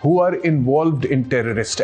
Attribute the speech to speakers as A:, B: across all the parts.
A: who are involved in terrorist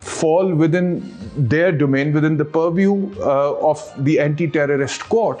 A: fall within their domain, within the purview of the anti-terrorist court,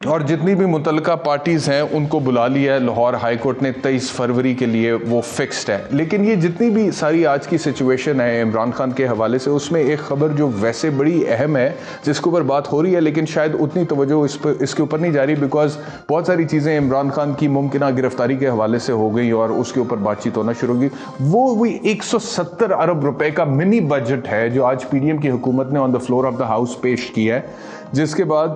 A: اور جتنی بھی متعلقہ parties ہیں ان کو بلا لیا ہے لاہور ہائی کورٹ نے 23 فروری کے لیے، وہ فکسڈ ہے. لیکن یہ جتنی بھی ساری آج کی سچویشن ہے عمران خان کے حوالے سے، اس میں ایک خبر جو ویسے بڑی اہم ہے جس کے اوپر بات ہو رہی ہے، لیکن شاید اتنی توجہ اس کے اوپر نہیں جا رہی، بیکاز بہت ساری چیزیں عمران خان کی ممکنہ گرفتاری کے حوالے سے ہو گئی اور اس کے اوپر بات چیت ہونا شروع ہوگی. وہ 170 ارب روپے کا منی بجٹ ہے جو آج پی ڈی ایم کی حکومت نے on the floor of the house پیش کیا ہے، جس کے بعد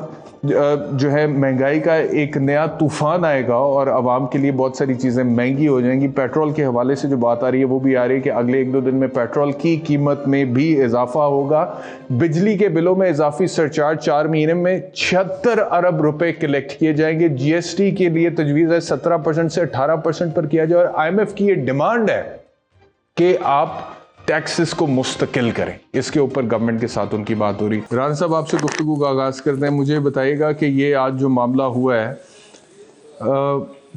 A: جو ہے مہنگائی کا ایک نیا طوفان آئے گا اور عوام کے لیے بہت ساری چیزیں مہنگی ہو جائیں گی. پیٹرول کے حوالے سے جو بات آ رہی ہے وہ بھی آ رہی ہے کہ اگلے 1-2 دن میں پیٹرول کی قیمت میں بھی اضافہ ہوگا. بجلی کے بلوں میں اضافی سرچارج 4 مہینے میں 76 ارب روپے کلیکٹ کیے جائیں گے. جی ایس ٹی کے لیے تجویز ہے 17% سے 18% پر کیا جائے، اور آئی ایم ایف کی یہ ڈیمانڈ ہے کہ آپ ٹیکسز کو مستقل کریں. اس کے اوپر گورنمنٹ کے ساتھ ان کی بات ہو رہی. رانا صاحب آپ سے گفتگو کا آغاز کرتے ہیں. مجھے بتائیے گا کہ یہ آج جو معاملہ ہوا ہے،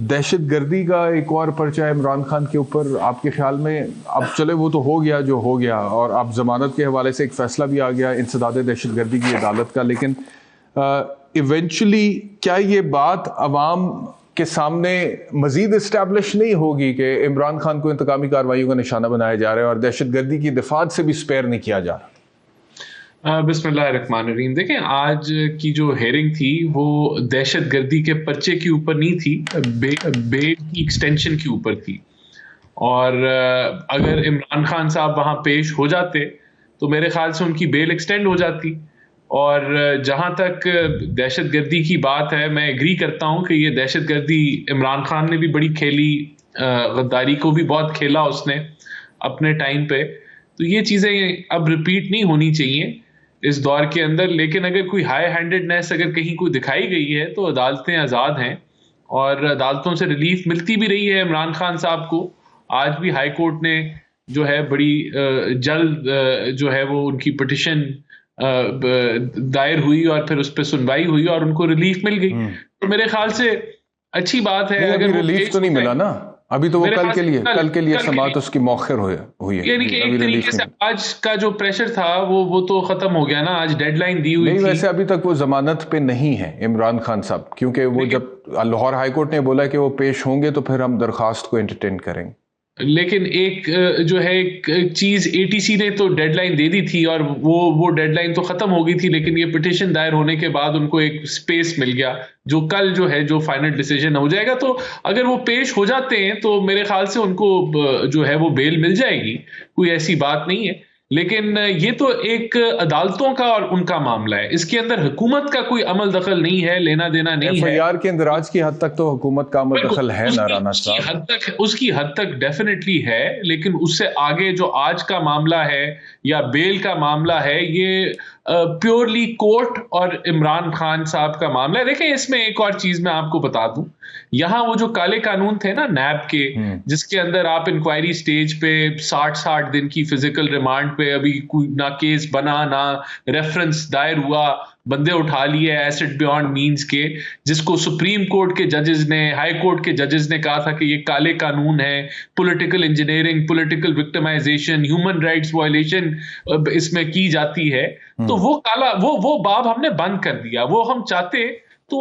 A: دہشت گردی کا ایک اور پرچہ عمران خان کے اوپر، آپ کے خیال میں اب چلے وہ تو ہو گیا جو ہو گیا، اور اب ضمانت کے حوالے سے ایک فیصلہ بھی آ گیا انسداد دہشت گردی کی عدالت کا، لیکن ایونچولی کیا یہ بات عوام کے سامنے مزید اسٹیبلش نہیں ہوگی کہ عمران خان کو انتقامی کارروائیوں کا نشانہ بنایا جا رہا ہے اور دہشت گردی کی دفعات سے بھی سپیئر نہیں کیا جا رہا؟
B: بسم اللہ الرحمن الرحیم. دیکھیں، آج کی جو ہیئرنگ تھی وہ دہشت گردی کے پرچے کے اوپر نہیں تھی، بیل کی ایکسٹینشن کے اوپر تھی. اور اگر عمران خان صاحب وہاں پیش ہو جاتے تو میرے خیال سے ان کی بیل ایکسٹینڈ ہو جاتی. اور جہاں تک دہشت گردی کی بات ہے، میں ایگری کرتا ہوں کہ یہ دہشت گردی عمران خان نے بھی بڑی کھیلی، غداری کو بھی بہت کھیلا اس نے اپنے ٹائم پہ. تو یہ چیزیں اب ریپیٹ نہیں ہونی چاہیے اس دور کے اندر. لیکن اگر کوئی ہائی ہینڈڈنیس اگر کہیں کوئی دکھائی گئی ہے تو عدالتیں آزاد ہیں اور عدالتوں سے ریلیف ملتی بھی رہی ہے عمران خان صاحب کو. آج بھی ہائی کورٹ نے جو ہے بڑی جلد جو ہے وہ ان کی پٹیشن دائر ہوئی اور پھر اس پہ سنوائی ہوئی اور ان کو ریلیف مل گئی. تو میرے خیال سے اچھی بات ہے. اگر
A: ریلیف تو نہیں ملا نا ابھی، تو وہ کل کے لیے سماعت اس کی مؤخر ہوئی ہے.
B: یعنی کہ ایک طریقے سے آج کا جو پریشر تھا وہ تو ختم ہو گیا نا. آج ڈیڈ لائن دی ہوئی
A: تھی. ویسے ابھی تک وہ ضمانت پہ نہیں ہے عمران خان صاحب، کیونکہ وہ جب لاہور ہائی کورٹ نے بولا کہ وہ پیش ہوں گے تو پھر ہم درخواست کو انٹرٹین کریں گے.
B: لیکن ایک جو ہے ایک چیز اے ٹی سی نے تو ڈیڈ لائن دے دی تھی اور وہ ڈیڈ لائن تو ختم ہو گئی تھی، لیکن یہ پٹیشن دائر ہونے کے بعد ان کو ایک سپیس مل گیا جو کل جو ہے جو فائنل ڈیسیجن ہو جائے گا. تو اگر وہ پیش ہو جاتے ہیں تو میرے خیال سے ان کو جو ہے وہ بیل مل جائے گی، کوئی ایسی بات نہیں ہے. لیکن یہ تو ایک عدالتوں کا اور ان کا معاملہ ہے، اس کے اندر حکومت کا کوئی عمل دخل نہیں ہے، لینا دینا نہیں ہے.
A: FIR کے اندراج کی حد تک تو حکومت کا عمل دخل ہے نا رانا صاحب،
B: اس کی حد تک ڈیفینیٹلی ہے. لیکن اس سے آگے جو آج کا معاملہ ہے یا بیل کا معاملہ ہے، یہ پیورلی کورٹ اور عمران خان صاحب کا معاملہ ہے. دیکھیں، اس میں ایک اور چیز میں آپ کو بتا دوں، یہاں وہ جو کالے قانون تھے نا نیب کے، جس کے اندر آپ انکوائری سٹیج پہ 60 دن کی فزیکل ریمانڈ پہ ابھی کوئی نہ کیس بنا نہ ریفرنس دائر ہوا، بندے اٹھا لیے ایسٹ بیونڈ مینز کے، جس کو سپریم کورٹ کے ججز نے، ہائی کورٹ کے ججز نے کہا تھا کہ یہ کالے قانون ہے، political engineering, political victimization, human rights violation اس میں کی جاتی ہے. تو وہ باب ہم نے بند کر دیا. وہ ہم چاہتے تو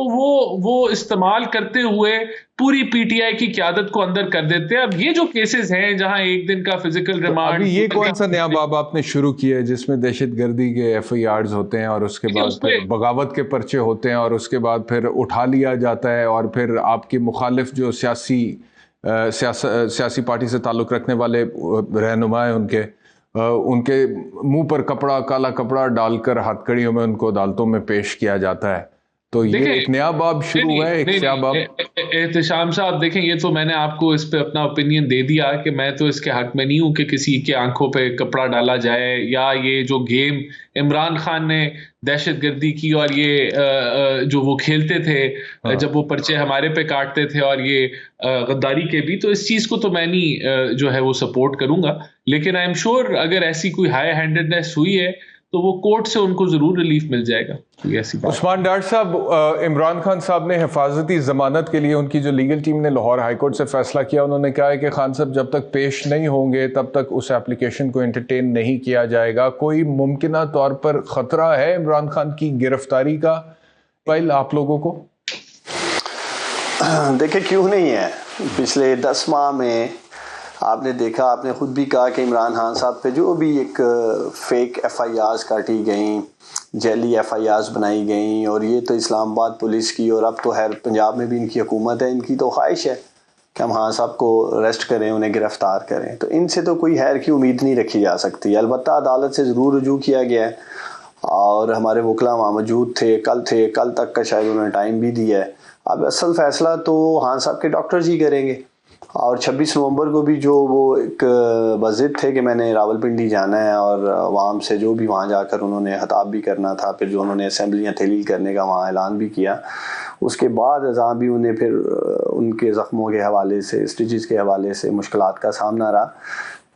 B: وہ استعمال کرتے ہوئے پوری پی ٹی آئی کی قیادت کو اندر کر دیتے ہیں. اب یہ جو کیسز ہیں جہاں ایک دن کا فزیکل ریمانڈ،
A: یہ کون سا نیا باب آپ نے شروع کیا ہے جس میں دہشت گردی کے FIRs ہوتے ہیں اور اس کے بعد پھر بغاوت کے پرچے ہوتے ہیں اور اس کے بعد پھر اٹھا لیا جاتا ہے اور پھر آپ کی مخالف جو سیاسی پارٹی سے تعلق رکھنے والے رہنما ہیں ان کے منہ پر کالا کپڑا ڈال کر ہتھ کڑیوں میں ان کو عدالتوں میں پیش کیا جاتا ہے. تو یہ ایک نیا باب شروع ہوا ہے، ایک نیا باب.
B: احتشام صاحب دیکھیں، یہ تو میں نے آپ کو اس پہ اپنا اوپینین دے دیا کہ میں تو اس کے حق میں نہیں ہوں کہ کسی کے آنکھوں پہ کپڑا ڈالا جائے، یا یہ جو گیم عمران خان نے دہشت گردی کی اور یہ جو وہ کھیلتے تھے جب وہ پرچے ہمارے پہ کاٹتے تھے اور یہ غداری کے بھی، تو اس چیز کو تو میں نہیں جو ہے وہ سپورٹ کروں گا. لیکن آئی ایم شیور اگر ایسی کوئی ہائی ہینڈڈنیس ہوئی ہے تو وہ کورٹ سے ان کو ضرور ریلیف مل جائے گا.
A: عثمان ڈار صاحب، عمران خان صاحب نے حفاظتی ضمانت کے لیے ان کی جو لیگل ٹیم نے لاہور ہائی کورٹ سے فیصلہ کیا، انہوں نے کہا ہے کہ خان صاحب جب تک پیش نہیں ہوں گے تب تک اس ایپلیکیشن کو انٹرٹین نہیں کیا جائے گا. کوئی ممکنہ طور پر خطرہ ہے عمران خان کی گرفتاری کا آپ لوگوں کو؟
C: دیکھیں کیوں نہیں ہے، پچھلے 10 ماہ میں آپ نے دیکھا، آپ نے خود بھی کہا کہ عمران خان صاحب پہ جو بھی ایک فیک ایف آئی آرز کاٹی گئیں، جعلی ایف آئی آرز بنائی گئیں، اور یہ تو اسلام آباد پولیس کی، اور اب تو خیر پنجاب میں بھی ان کی حکومت ہے، ان کی تو خواہش ہے کہ ہم خان صاحب کو اریسٹ کریں، انہیں گرفتار کریں، تو ان سے تو کوئی خیر کی امید نہیں رکھی جا سکتی۔ البتہ عدالت سے ضرور رجوع کیا گیا ہے، اور ہمارے وکلاء وہاں موجود تھے، کل تک کا شاید انہوں نے ٹائم بھی دیا ہے۔ اب اصل فیصلہ تو خان صاحب کے ڈاکٹرز ہی کریں گے، اور 26 نومبر کو بھی جو وہ ایک بضد تھے کہ میں نے راولپنڈی جانا ہے، اور عوام سے جو بھی وہاں جا کر انہوں نے خطاب بھی کرنا تھا، پھر جو انہوں نے اسمبلیاں تحلیل کرنے کا وہاں اعلان بھی کیا، اس کے بعد ازاں بھی انہیں پھر ان کے زخموں کے حوالے سے، اسٹیچز کے حوالے سے مشکلات کا سامنا رہا۔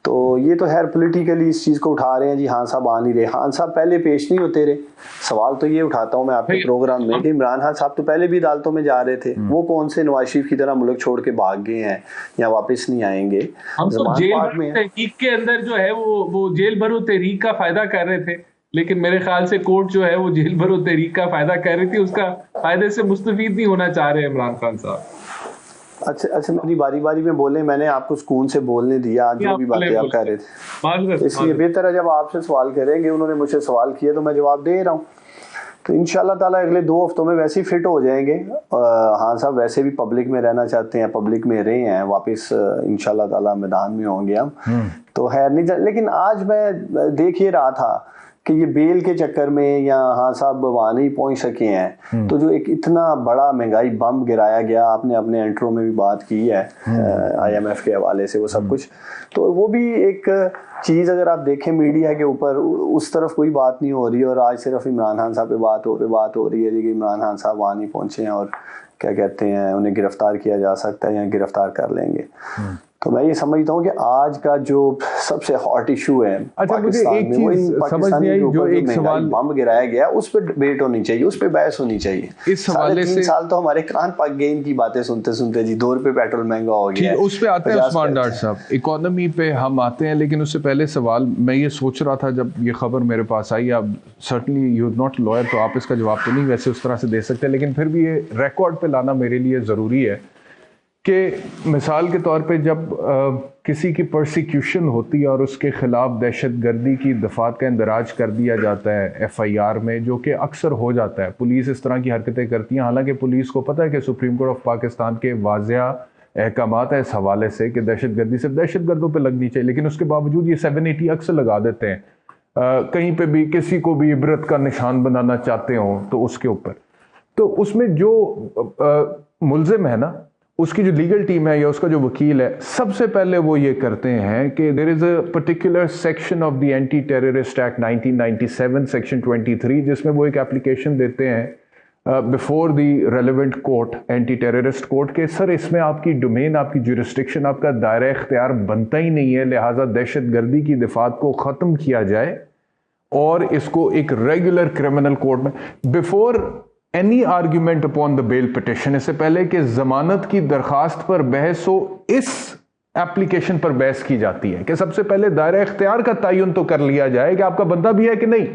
C: تو یہ تو خیر پولیٹیکلی اس چیز کو اٹھا رہے ہیں، جی خان صاحب آ نہیں رہے، خان صاحب پہلے پیش نہیں ہوتے رہے۔ سوال تو یہ اٹھاتا ہوں میں آپ کے پروگرام میں کہ عمران خان صاحب تو پہلے بھی عدالتوں میں جا رہے تھے، وہ کون سے نواز شریف کی طرح ملک چھوڑ کے بھاگ گئے ہیں یا واپس نہیں آئیں گے؟
B: ہم تو جیل بھرو تحریک کے اندر جو ہے وہ جیل بھرو تحریک کا فائدہ کر رہے تھے، لیکن میرے خیال سے کورٹ جو ہے وہ جیل بھرو تحریک کا فائدہ کر رہی تھی، اس کا فائدے سے مستفید نہیں ہونا چاہ رہے عمران خان صاحب۔
C: اچھا میری باری میں بولیں، میں نے آپ کو سکون سے بولنے دیا، جو بھی باتیں آپ کہہ رہے تھے، اس لیے بہتر ہے جب آپ سے سوال کریں گے، انہوں نے مجھ سے سوال کیا تو میں جواب دے رہا ہوں۔ تو انشاءاللہ تعالیٰ اگلے 2 ہفتوں میں ویسے ہی فٹ ہو جائیں گے۔ خان صاحب ویسے بھی پبلک میں رہنا چاہتے ہیں، پبلک میں رہے ہیں، واپس انشاءاللہ تعالیٰ میدان میں ہوں گے ہم، تو خیر نہیں لیکن آج میں دیکھ یہ رہا تھا کہ یہ بیل کے چکر میں یا خان صاحب وہاں نہیں پہنچ سکے ہیں، تو جو ایک اتنا بڑا مہنگائی بم گرایا گیا، آپ نے اپنے انٹرو میں بھی بات کی ہے آئی ایم ایف کے حوالے سے، وہ سب کچھ، تو وہ بھی ایک چیز اگر آپ دیکھیں میڈیا کے اوپر اس طرف کوئی بات نہیں ہو رہی، اور آج صرف عمران خان صاحب پہ بات ہو رہی ہے کہ عمران خان صاحب وہاں نہیں پہنچے ہیں اور کیا کہتے ہیں انہیں گرفتار کیا جا سکتا ہے یا گرفتار کر لیں گے۔ تو میں یہ سمجھتا ہوں کہ آج کا جو سب سے ہاٹ ایشو ہے پاکستان میں، وہ پاکستانی کے اوپر جو مہنگائی بم گرایا گیا اس پہ ڈیبیٹ ہونی چاہیے، اس پہ بحث ہونی چاہیے۔
A: اس حوالے سے
C: 3 سال تو ہمارے کان پک گئے ان کی باتیں سنتے سنتے، جی 2 روپے پیٹرول مہنگا ہو گیا ہے۔
A: اس پہ آتے ہیں عثمان ڈار صاحب، اکانومی پہ ہم آتے ہیں، لیکن اس سے پہلے سوال میں یہ سوچ رہا تھا جب یہ خبر میرے پاس آئی، اب certainly you are not liar تو آپ اس کا جواب تو نہیں ویسے اس طرح سے دے سکتے، لیکن پھر بھی یہ ریکارڈ پہ لانا میرے لیے ضروری ہے کہ مثال کے طور پہ جب کسی کی پرسیکیوشن ہوتی ہے اور اس کے خلاف دہشت گردی کی دفعات کا اندراج کر دیا جاتا ہے ایف آئی آر میں، جو کہ اکثر ہو جاتا ہے، پولیس اس طرح کی حرکتیں کرتی ہیں، حالانکہ پولیس کو پتہ ہے کہ سپریم کورٹ آف پاکستان کے واضح احکامات ہیں اس حوالے سے کہ دہشت گردی صرف دہشت گردوں پہ لگنی چاہیے، لیکن اس کے باوجود یہ 780 اکثر لگا دیتے ہیں، کہیں پہ بھی کسی کو بھی عبرت کا نشان بنانا چاہتے ہوں تو اس کے اوپر، تو اس میں جو ملزم ہے نا، اس کی جو لیگل ٹیم ہے یا اس کا جو وکیل ہے، سب سے پہلے وہ یہ کرتے ہیں کہ there is a particular section of the anti terrorist act 1997 section 23، جس میں وہ ایک اپلیکیشن دیتے ہیں before the relevant court, anti terrorist court, کہ سر اس میں آپ کی ڈومین، آپ کی جورسڈکشن، آپ کا دائرہ اختیار بنتا ہی نہیں ہے، لہٰذا دہشت گردی کی دفعات کو ختم کیا جائے اور اس کو ایک ریگولر کرمنل کورٹ میں before any argument upon the bail petition, اس سے پہلے کہ ضمانت کی درخواست پر بحث ہو، اس ایپلیکیشن پر بحث کی جاتی ہے کہ سب سے پہلے دائرہ اختیار کا تعین تو کر لیا جائے کہ آپ کا بنتا بھی ہے کہ نہیں،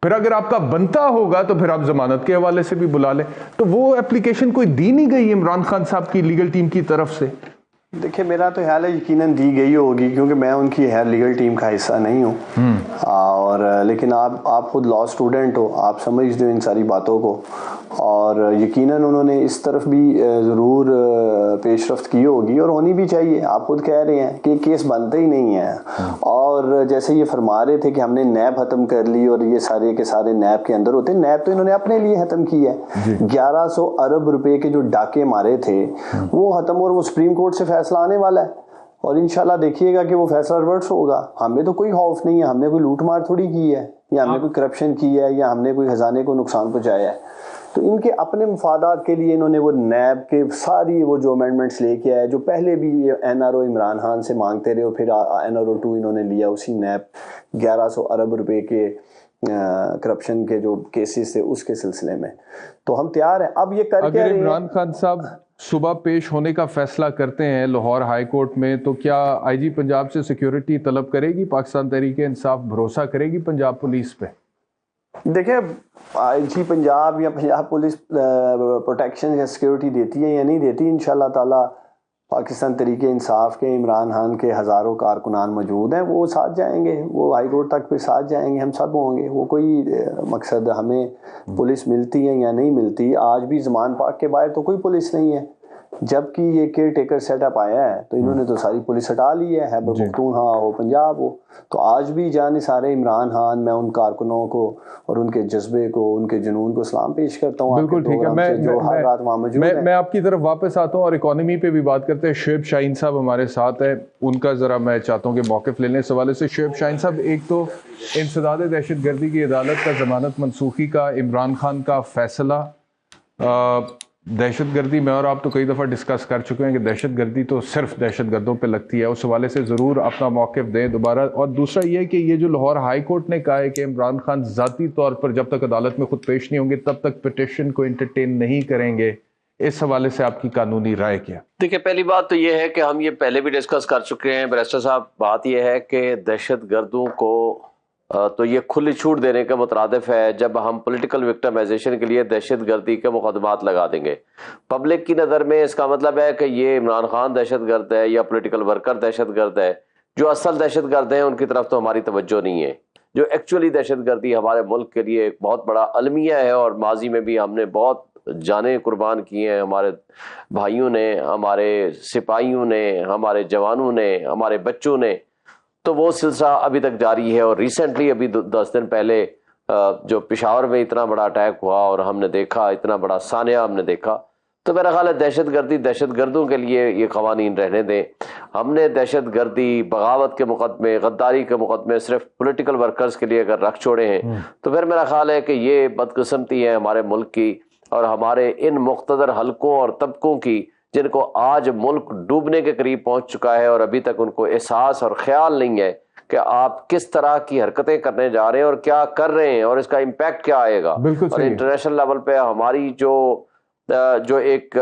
A: پھر اگر آپ کا بنتا ہوگا تو پھر آپ ضمانت کے حوالے سے بھی بلا لیں۔ تو وہ ایپلیکیشن کوئی دی نہیں گئی عمران خان صاحب کی لیگل ٹیم کی طرف سے؟
C: دیکھیں میرا تو خیال ہے یقیناً دی گئی ہوگی، کیونکہ میں ان کی لیگل ٹیم کا حصہ نہیں ہوں، اور لیکن آپ خود لاء اسٹوڈنٹ ہو، آپ سمجھتے ہو ان ساری باتوں کو، اور یقیناً انہوں نے اس طرف بھی ضرور پیش رفت کی ہوگی اور ہونی بھی چاہیے۔ آپ خود کہہ رہے ہیں کہ کیس بنتا ہی نہیں ہے، اور جیسے یہ فرما رہے تھے کہ ہم نے نیب ختم کر لی اور یہ سارے کے سارے نیب کے اندر ہوتے ہیں، نیب تو انہوں نے اپنے لیے ختم کی ہے۔ 1100 ارب روپے کے جو ڈاکے مارے تھے وہ ختم، اور وہ سپریم کورٹ سے فیصلہ آنے والا ہے، اور انشاءاللہ دیکھیے گا کہ وہ فیصلہ ریورس ہوگا۔ ہمیں تو کوئی خوف نہیں ہے، ہم نے کوئی لوٹ مار تھوڑی کی ہے، یا ہم نے کوئی کرپشن کی ہے، یا ہم نے کوئی خزانے کو نقصان پہنچایا ہے۔ تو ان کے اپنے مفادات کے لیے انہوں نے وہ نیب کے ساری وہ جو امینڈمنٹس لے کے آئے، جو پہلے بھی N R O Imran Khan سے مانگتے رہے، اور پھر این آر او 2 انہوں نے لیا اسی نیب 1100 ارب روپے کے کرپشن کے جو کیسز تھے اس کے سلسلے میں۔ تو ہم تیار ہیں، اب یہ کر کے
A: عمران خان صاحب صبح پیش ہونے کا فیصلہ کرتے ہیں لاہور ہائی کورٹ میں، تو کیا آئی جی پنجاب سے سیکیورٹی طلب کرے گی پاکستان تحریک انصاف؟ بھروسہ کرے گی پنجاب پولیس پہ؟
C: دیکھیں آئی جی پنجاب یا پنجاب پولیس پروٹیکشن یا سیکیورٹی دیتی ہے یا نہیں دیتی، انشاءاللہ تعالیٰ پاکستان تحریک انصاف کے عمران خان کے ہزاروں کارکنان موجود ہیں، وہ ساتھ جائیں گے، وہ ہائی کورٹ تک پھر ساتھ جائیں گے، ہم سب ہوں گے. وہ کوئی مقصد ہمیں پولیس ملتی ہے یا نہیں ملتی، آج بھی زمان پاک کے باہر تو کوئی پولیس نہیں ہے. جب کہ یہ کیئر ٹیکر سیٹ اپ آیا ہے تو انہوں نے تو ساری پولیس ہٹا لی ہے، خیبر پختونخوا ہو پنجاب ہو. تو آج بھی جانے سارے عمران خان، میں ان کارکنوں کو اور ان کے جذبے کو، ان کے جنون کو سلام پیش کرتا ہوں.
A: بالکل ٹھیک ہے،
C: جو ہر رات وہاں موجود ہیں.
A: میں آپ کی طرف واپس آتا ہوں اور اکانومی پہ بھی بات کرتے ہیں. شعیب شاہین صاحب ہمارے ساتھ ہیں، ان کا ذرا میں چاہتا ہوں کہ موقف لے لیں اس حوالے سے. شعیب شاہین صاحب، ایک تو انسداد دہشت گردی کی عدالت کا ضمانت منسوخی کا عمران خان کا فیصلہ، دہشت گردی میں اور آپ تو کئی دفعہ ڈسکس کر چکے ہیں کہ دہشت گردی تو صرف دہشت گردوں پہ لگتی ہے، اس حوالے سے ضرور اپنا موقف دیں دوبارہ. اور دوسرا یہ کہ یہ جو لاہور ہائی کورٹ نے کہا ہے کہ عمران خان ذاتی طور پر جب تک عدالت میں خود پیش نہیں ہوں گے تب تک پٹیشن کو انٹرٹین نہیں کریں گے، اس حوالے سے آپ کی قانونی رائے کیا؟
D: دیکھیں، پہلی بات تو یہ ہے کہ ہم یہ پہلے بھی ڈسکس کر چکے ہیں بیرسٹر صاحب. بات یہ ہے کہ دہشت گردوں کو تو یہ کھلی چھوٹ دینے کے مترادف ہے جب ہم پولیٹیکل وکٹمائزیشن کے لیے دہشت گردی کے مقدمات لگا دیں گے. پبلک کی نظر میں اس کا مطلب ہے کہ یہ عمران خان دہشت گرد ہے یا پولیٹیکل ورکر دہشت گرد ہے. جو اصل دہشت گرد ہیں ان کی طرف تو ہماری توجہ نہیں ہے. جو ایکچولی دہشت گردی ہمارے ملک کے لیے ایک بہت بڑا المیہ ہے، اور ماضی میں بھی ہم نے بہت جانیں قربان کی ہیں، ہمارے بھائیوں نے، ہمارے سپاہیوں نے، ہمارے جوانوں نے، ہمارے بچوں نے. تو وہ سلسلہ ابھی تک جاری ہے. اور ریسنٹلی ابھی 10 دن پہلے جو پشاور میں اتنا بڑا اٹیک ہوا اور ہم نے دیکھا اتنا بڑا سانحہ ہم نے دیکھا، تو میرا خیال ہے دہشت گردی دہشت گردوں کے لیے یہ قوانین رہنے دیں. ہم نے دہشت گردی، بغاوت کے مقدمے، غداری کے مقدمے صرف پولیٹیکل ورکرز کے لیے اگر رکھ چھوڑے ہیں تو پھر میرا خیال ہے کہ یہ بدقسمتی ہے ہمارے ملک کی اور ہمارے ان مقتدر حلقوں اور طبقوں کی جن کو آج ملک ڈوبنے کے قریب پہنچ چکا ہے اور ابھی تک ان کو احساس اور خیال نہیں ہے کہ آپ کس طرح کی حرکتیں کرنے جا رہے ہیں اور کیا کر رہے ہیں اور اس کا امپیکٹ کیا آئے گا. اور انٹرنیشنل لیول پہ ہماری جو ایک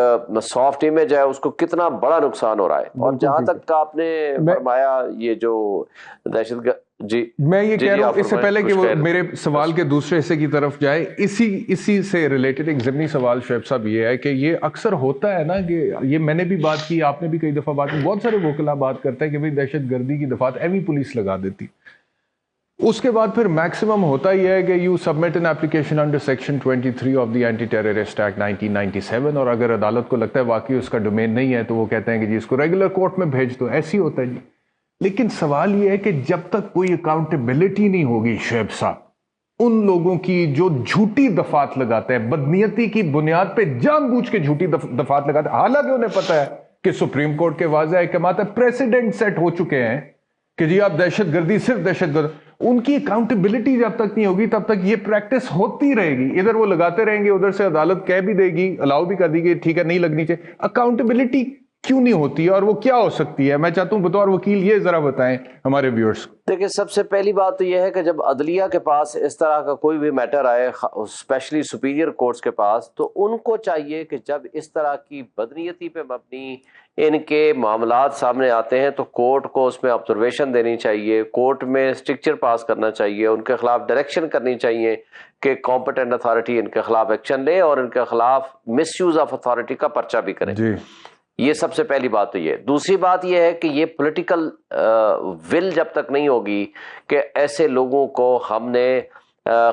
D: سافٹ امیج ہے اس کو کتنا بڑا نقصان ہو رہا ہے. اور جہاں تک آپ نے فرمایا یہ جو دہشت گرد، جی
A: میں یہ کہہ رہا ہوں اس سے پہلے کہ وہ میرے سوال کے دوسرے حصے کی طرف جائے، اسی سے ریلیٹڈ ایک ضمنی سوال شعیب صاحب یہ ہے کہ یہ اکثر ہوتا ہے نا کہ یہ میں نے بھی بات کی، آپ نے بھی کئی دفعہ بات کی، بہت سارے وکلا بات کرتے ہیں کہ بھئی دہشت گردی کی دفعات ایویں پولیس لگا دیتی. اس کے بعد پھر میکسیمم ہوتا ہی ہے کہ you submit an application under section 23 of the anti terrorist act 1997، اور اگر عدالت کو لگتا ہے واقعی اس کا ڈومین نہیں ہے تو وہ کہتے ہیں کہ جی اس کو ریگولر کورٹ میں بھیج دو. ایسی ہوتا ہے جی. لیکن سوال یہ ہے کہ جب تک کوئی اکاؤنٹیبلٹی نہیں ہوگی شعیب صاحب ان لوگوں کی جو جھوٹی دفعات لگاتے ہیں، بدنیتی کی بنیاد پہ جان بوجھ کے جھوٹی دفعات لگاتے ہیں، حالانکہ انہیں پتا ہے کہ سپریم کورٹ کے واضح احکامات پریسیڈنٹ سیٹ ہو چکے ہیں کہ جی آپ دہشت گردی صرف دہشت گرد. ان کی اکاؤنٹیبلٹی جب تک نہیں ہوگی تب تک یہ پریکٹس ہوتی رہے گی. ادھر وہ لگاتے رہیں گے، ادھر سے عدالت کہہ بھی دے گی، الاؤ بھی کر دی گی ٹھیک ہے نہیں لگنی چاہیے. اکاؤنٹیبلٹی کیوں نہیں ہوتی ہے اور وہ کیا ہو سکتی ہے؟ میں چاہتا ہوں بطور وکیل یہ ذرا بتائیں ہمارے ویورز.
D: دیکھیں، سب سے پہلی بات تو یہ ہے کہ جب عدلیہ کے پاس اس طرح کا کوئی بھی میٹر آئے، اسپیشلی سپیریئر کورٹس کے پاس، تو ان کو چاہیے کہ جب اس طرح کی بدنیتی پہ مبنی ان کے معاملات سامنے آتے ہیں تو کورٹ کو اس میں آبزرویشن دینی چاہیے، کورٹ میں اسٹرکچر پاس کرنا چاہیے، ان کے خلاف ڈائریکشن کرنی چاہیے کہ کمپیٹنٹ اتھارٹی ان کے خلاف ایکشن لے اور ان کے خلاف مس یوز آف اتھارٹی کا پرچہ بھی کرے. یہ سب سے پہلی بات تو یہ. دوسری بات یہ ہے کہ یہ پولیٹیکل ول جب تک نہیں ہوگی کہ ایسے لوگوں کو ہم نے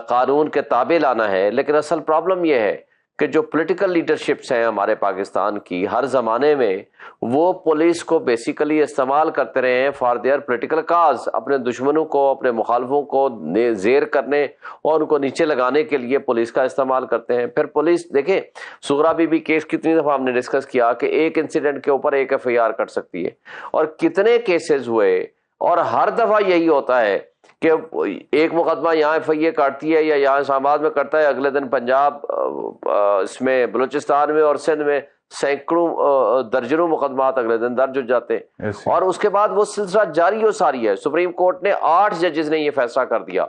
D: قانون کے تابع لانا ہے. لیکن اصل پرابلم یہ ہے کہ جو پولیٹیکل لیڈرشپس ہیں ہمارے پاکستان کی ہر زمانے میں، وہ پولیس کو بیسیکلی استعمال کرتے رہے ہیں فار دیئر پولیٹیکل کاز، اپنے دشمنوں کو، اپنے مخالفوں کو زیر کرنے اور ان کو نیچے لگانے کے لیے پولیس کا استعمال کرتے ہیں. پھر پولیس دیکھیں، سغرا بی بی کیس کتنی دفعہ ہم نے ڈسکس کیا کہ ایک انسیڈنٹ کے اوپر ایک FIR کٹ سکتی ہے، اور کتنے کیسز ہوئے، اور ہر دفعہ یہی ہوتا ہے کہ ایک مقدمہ یہاں FIA کاٹتی ہے یا یہاں اسلام آباد میں کرتا ہے، اگلے دن پنجاب، اس میں بلوچستان میں اور سندھ میں سینکڑوں درجنوں مقدمات اگلے دن درج ہو جاتے ہیں. اور اس کے بعد وہ سلسلہ جاری و ساری ہے. سپریم کورٹ نے 8 ججز نے یہ فیصلہ کر دیا.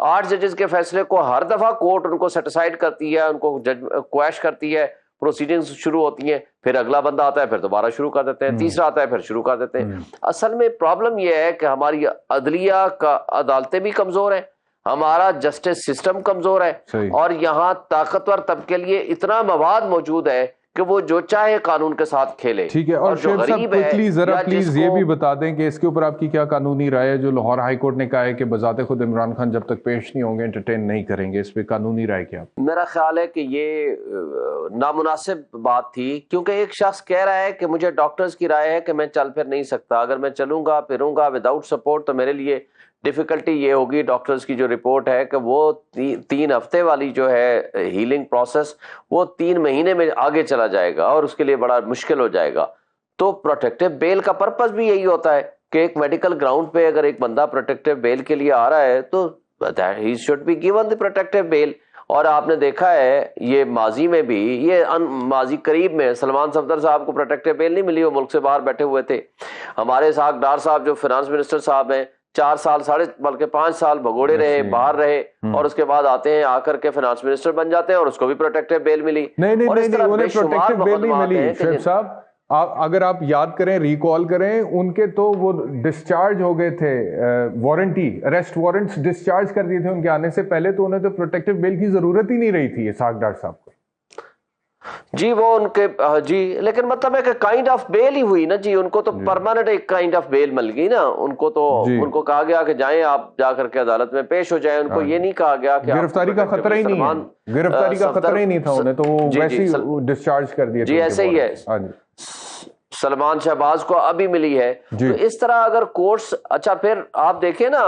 D: 8 ججز کے فیصلے کو ہر دفعہ کورٹ ان کو سیٹسفائیڈ کرتی ہے، ان کو کویش کرتی ہے، پروسیڈنگز شروع ہوتی ہیں، پھر اگلا بندہ آتا ہے، پھر دوبارہ شروع کر دیتے ہیں، تیسرا آتا ہے، پھر شروع کر دیتے ہیں. اصل میں پرابلم یہ ہے کہ ہماری عدلیہ کا عدالتیں بھی کمزور ہیں، ہمارا جسٹس سسٹم کمزور ہے اور یہاں طاقتور طبقے کے لیے اتنا مواد موجود ہے کہ وہ جو چاہے قانون کے ساتھ کھیلے.
A: ٹھیک ہے. اور شعیب صاحب کوئکلی ذرا پلیز یہ بھی بتا دیں کہ اس کے اوپر آپ کی کیا قانونی رائے ہے؟ جو لاہور ہائی کورٹ نے کہا ہے کہ بذات خود عمران خان جب تک پیش نہیں ہوں گے انٹرٹین نہیں کریں گے، اس پہ قانونی رائے کیا؟
D: میرا خیال ہے کہ یہ نامناسب بات تھی، کیونکہ ایک شخص کہہ رہا ہے کہ مجھے ڈاکٹرز کی رائے ہے کہ میں چل پھر نہیں سکتا، اگر میں چلوں گا پھروں گا وداؤٹ سپورٹ تو میرے لیے ڈیفیکلٹی یہ ہوگی. ڈاکٹرز کی جو رپورٹ ہے کہ وہ 3 ہفتے والی جو ہے ہیلنگ پروسیس وہ 3 مہینے میں آگے چلا جائے گا اور اس کے لیے بڑا مشکل ہو جائے گا. تو پروٹیکٹیو بیل کا پرپس بھی یہی ہوتا ہے کہ ایک میڈیکل گراؤنڈ پہ اگر ایک بندہ پروٹیکٹیو بیل کے لیے آ رہا ہے تو he should be given the protective bail. اور آپ نے دیکھا ہے یہ ماضی میں بھی، یہ ماضی قریب میں سلمان صفدر صاحب کو پروٹیکٹیو بیل نہیں ملی، وہ ملک سے باہر بیٹھے ہوئے تھے. ہمارے اسحاق ڈار صاحب جو فنانس منسٹر صاحب ہیں 4 سال بلکہ 5 سال بھگوڑے رہے، باہر رہے، اور اس کے بعد آتے ہیں آ کر کے فنانس منسٹر بن جاتے ہیں اور اس کو بھی پروٹیکٹیو بیل ملی.
A: نہیں انہیں پروٹیکٹیو بیل نہیں ملی شعیب صاحب. اگر آپ یاد کریں، ریکال کریں، ان کے تو وہ ڈسچارج ہو گئے تھے، وارنٹی اریسٹ وارنٹس ڈسچارج کر دیے تھے ان کے آنے سے پہلے، تو انہیں تو پروٹیکٹیو بیل کی ضرورت ہی نہیں رہی تھی اسحاق ڈار صاحب کو.
D: جی وہ ان کے جی لیکن مطلب ہے کہ کائنڈ آف بیل ہی ہوئی نا جی، ان کو تو پرماننٹ ایک کائنڈ آف بیل مل گئی نا. ان کو تو ان کو کہا گیا کہ جائیں آپ جا کر کے عدالت میں پیش ہو جائیں. ان کو یہ نہیں کہا گیا کہ
A: گرفتاری کا خطرہ ہی نہیں ہے، گرفتاری کا خطرہ ہی نہیں تھا انہیں، تو وہ ویسے ہی ڈسچارج کر دیے.
D: جی ایسے ہی ہے. سلمان شہباز کو ابھی ملی ہے. تو اس طرح اگر کورٹس، اچھا پھر آپ دیکھیں نا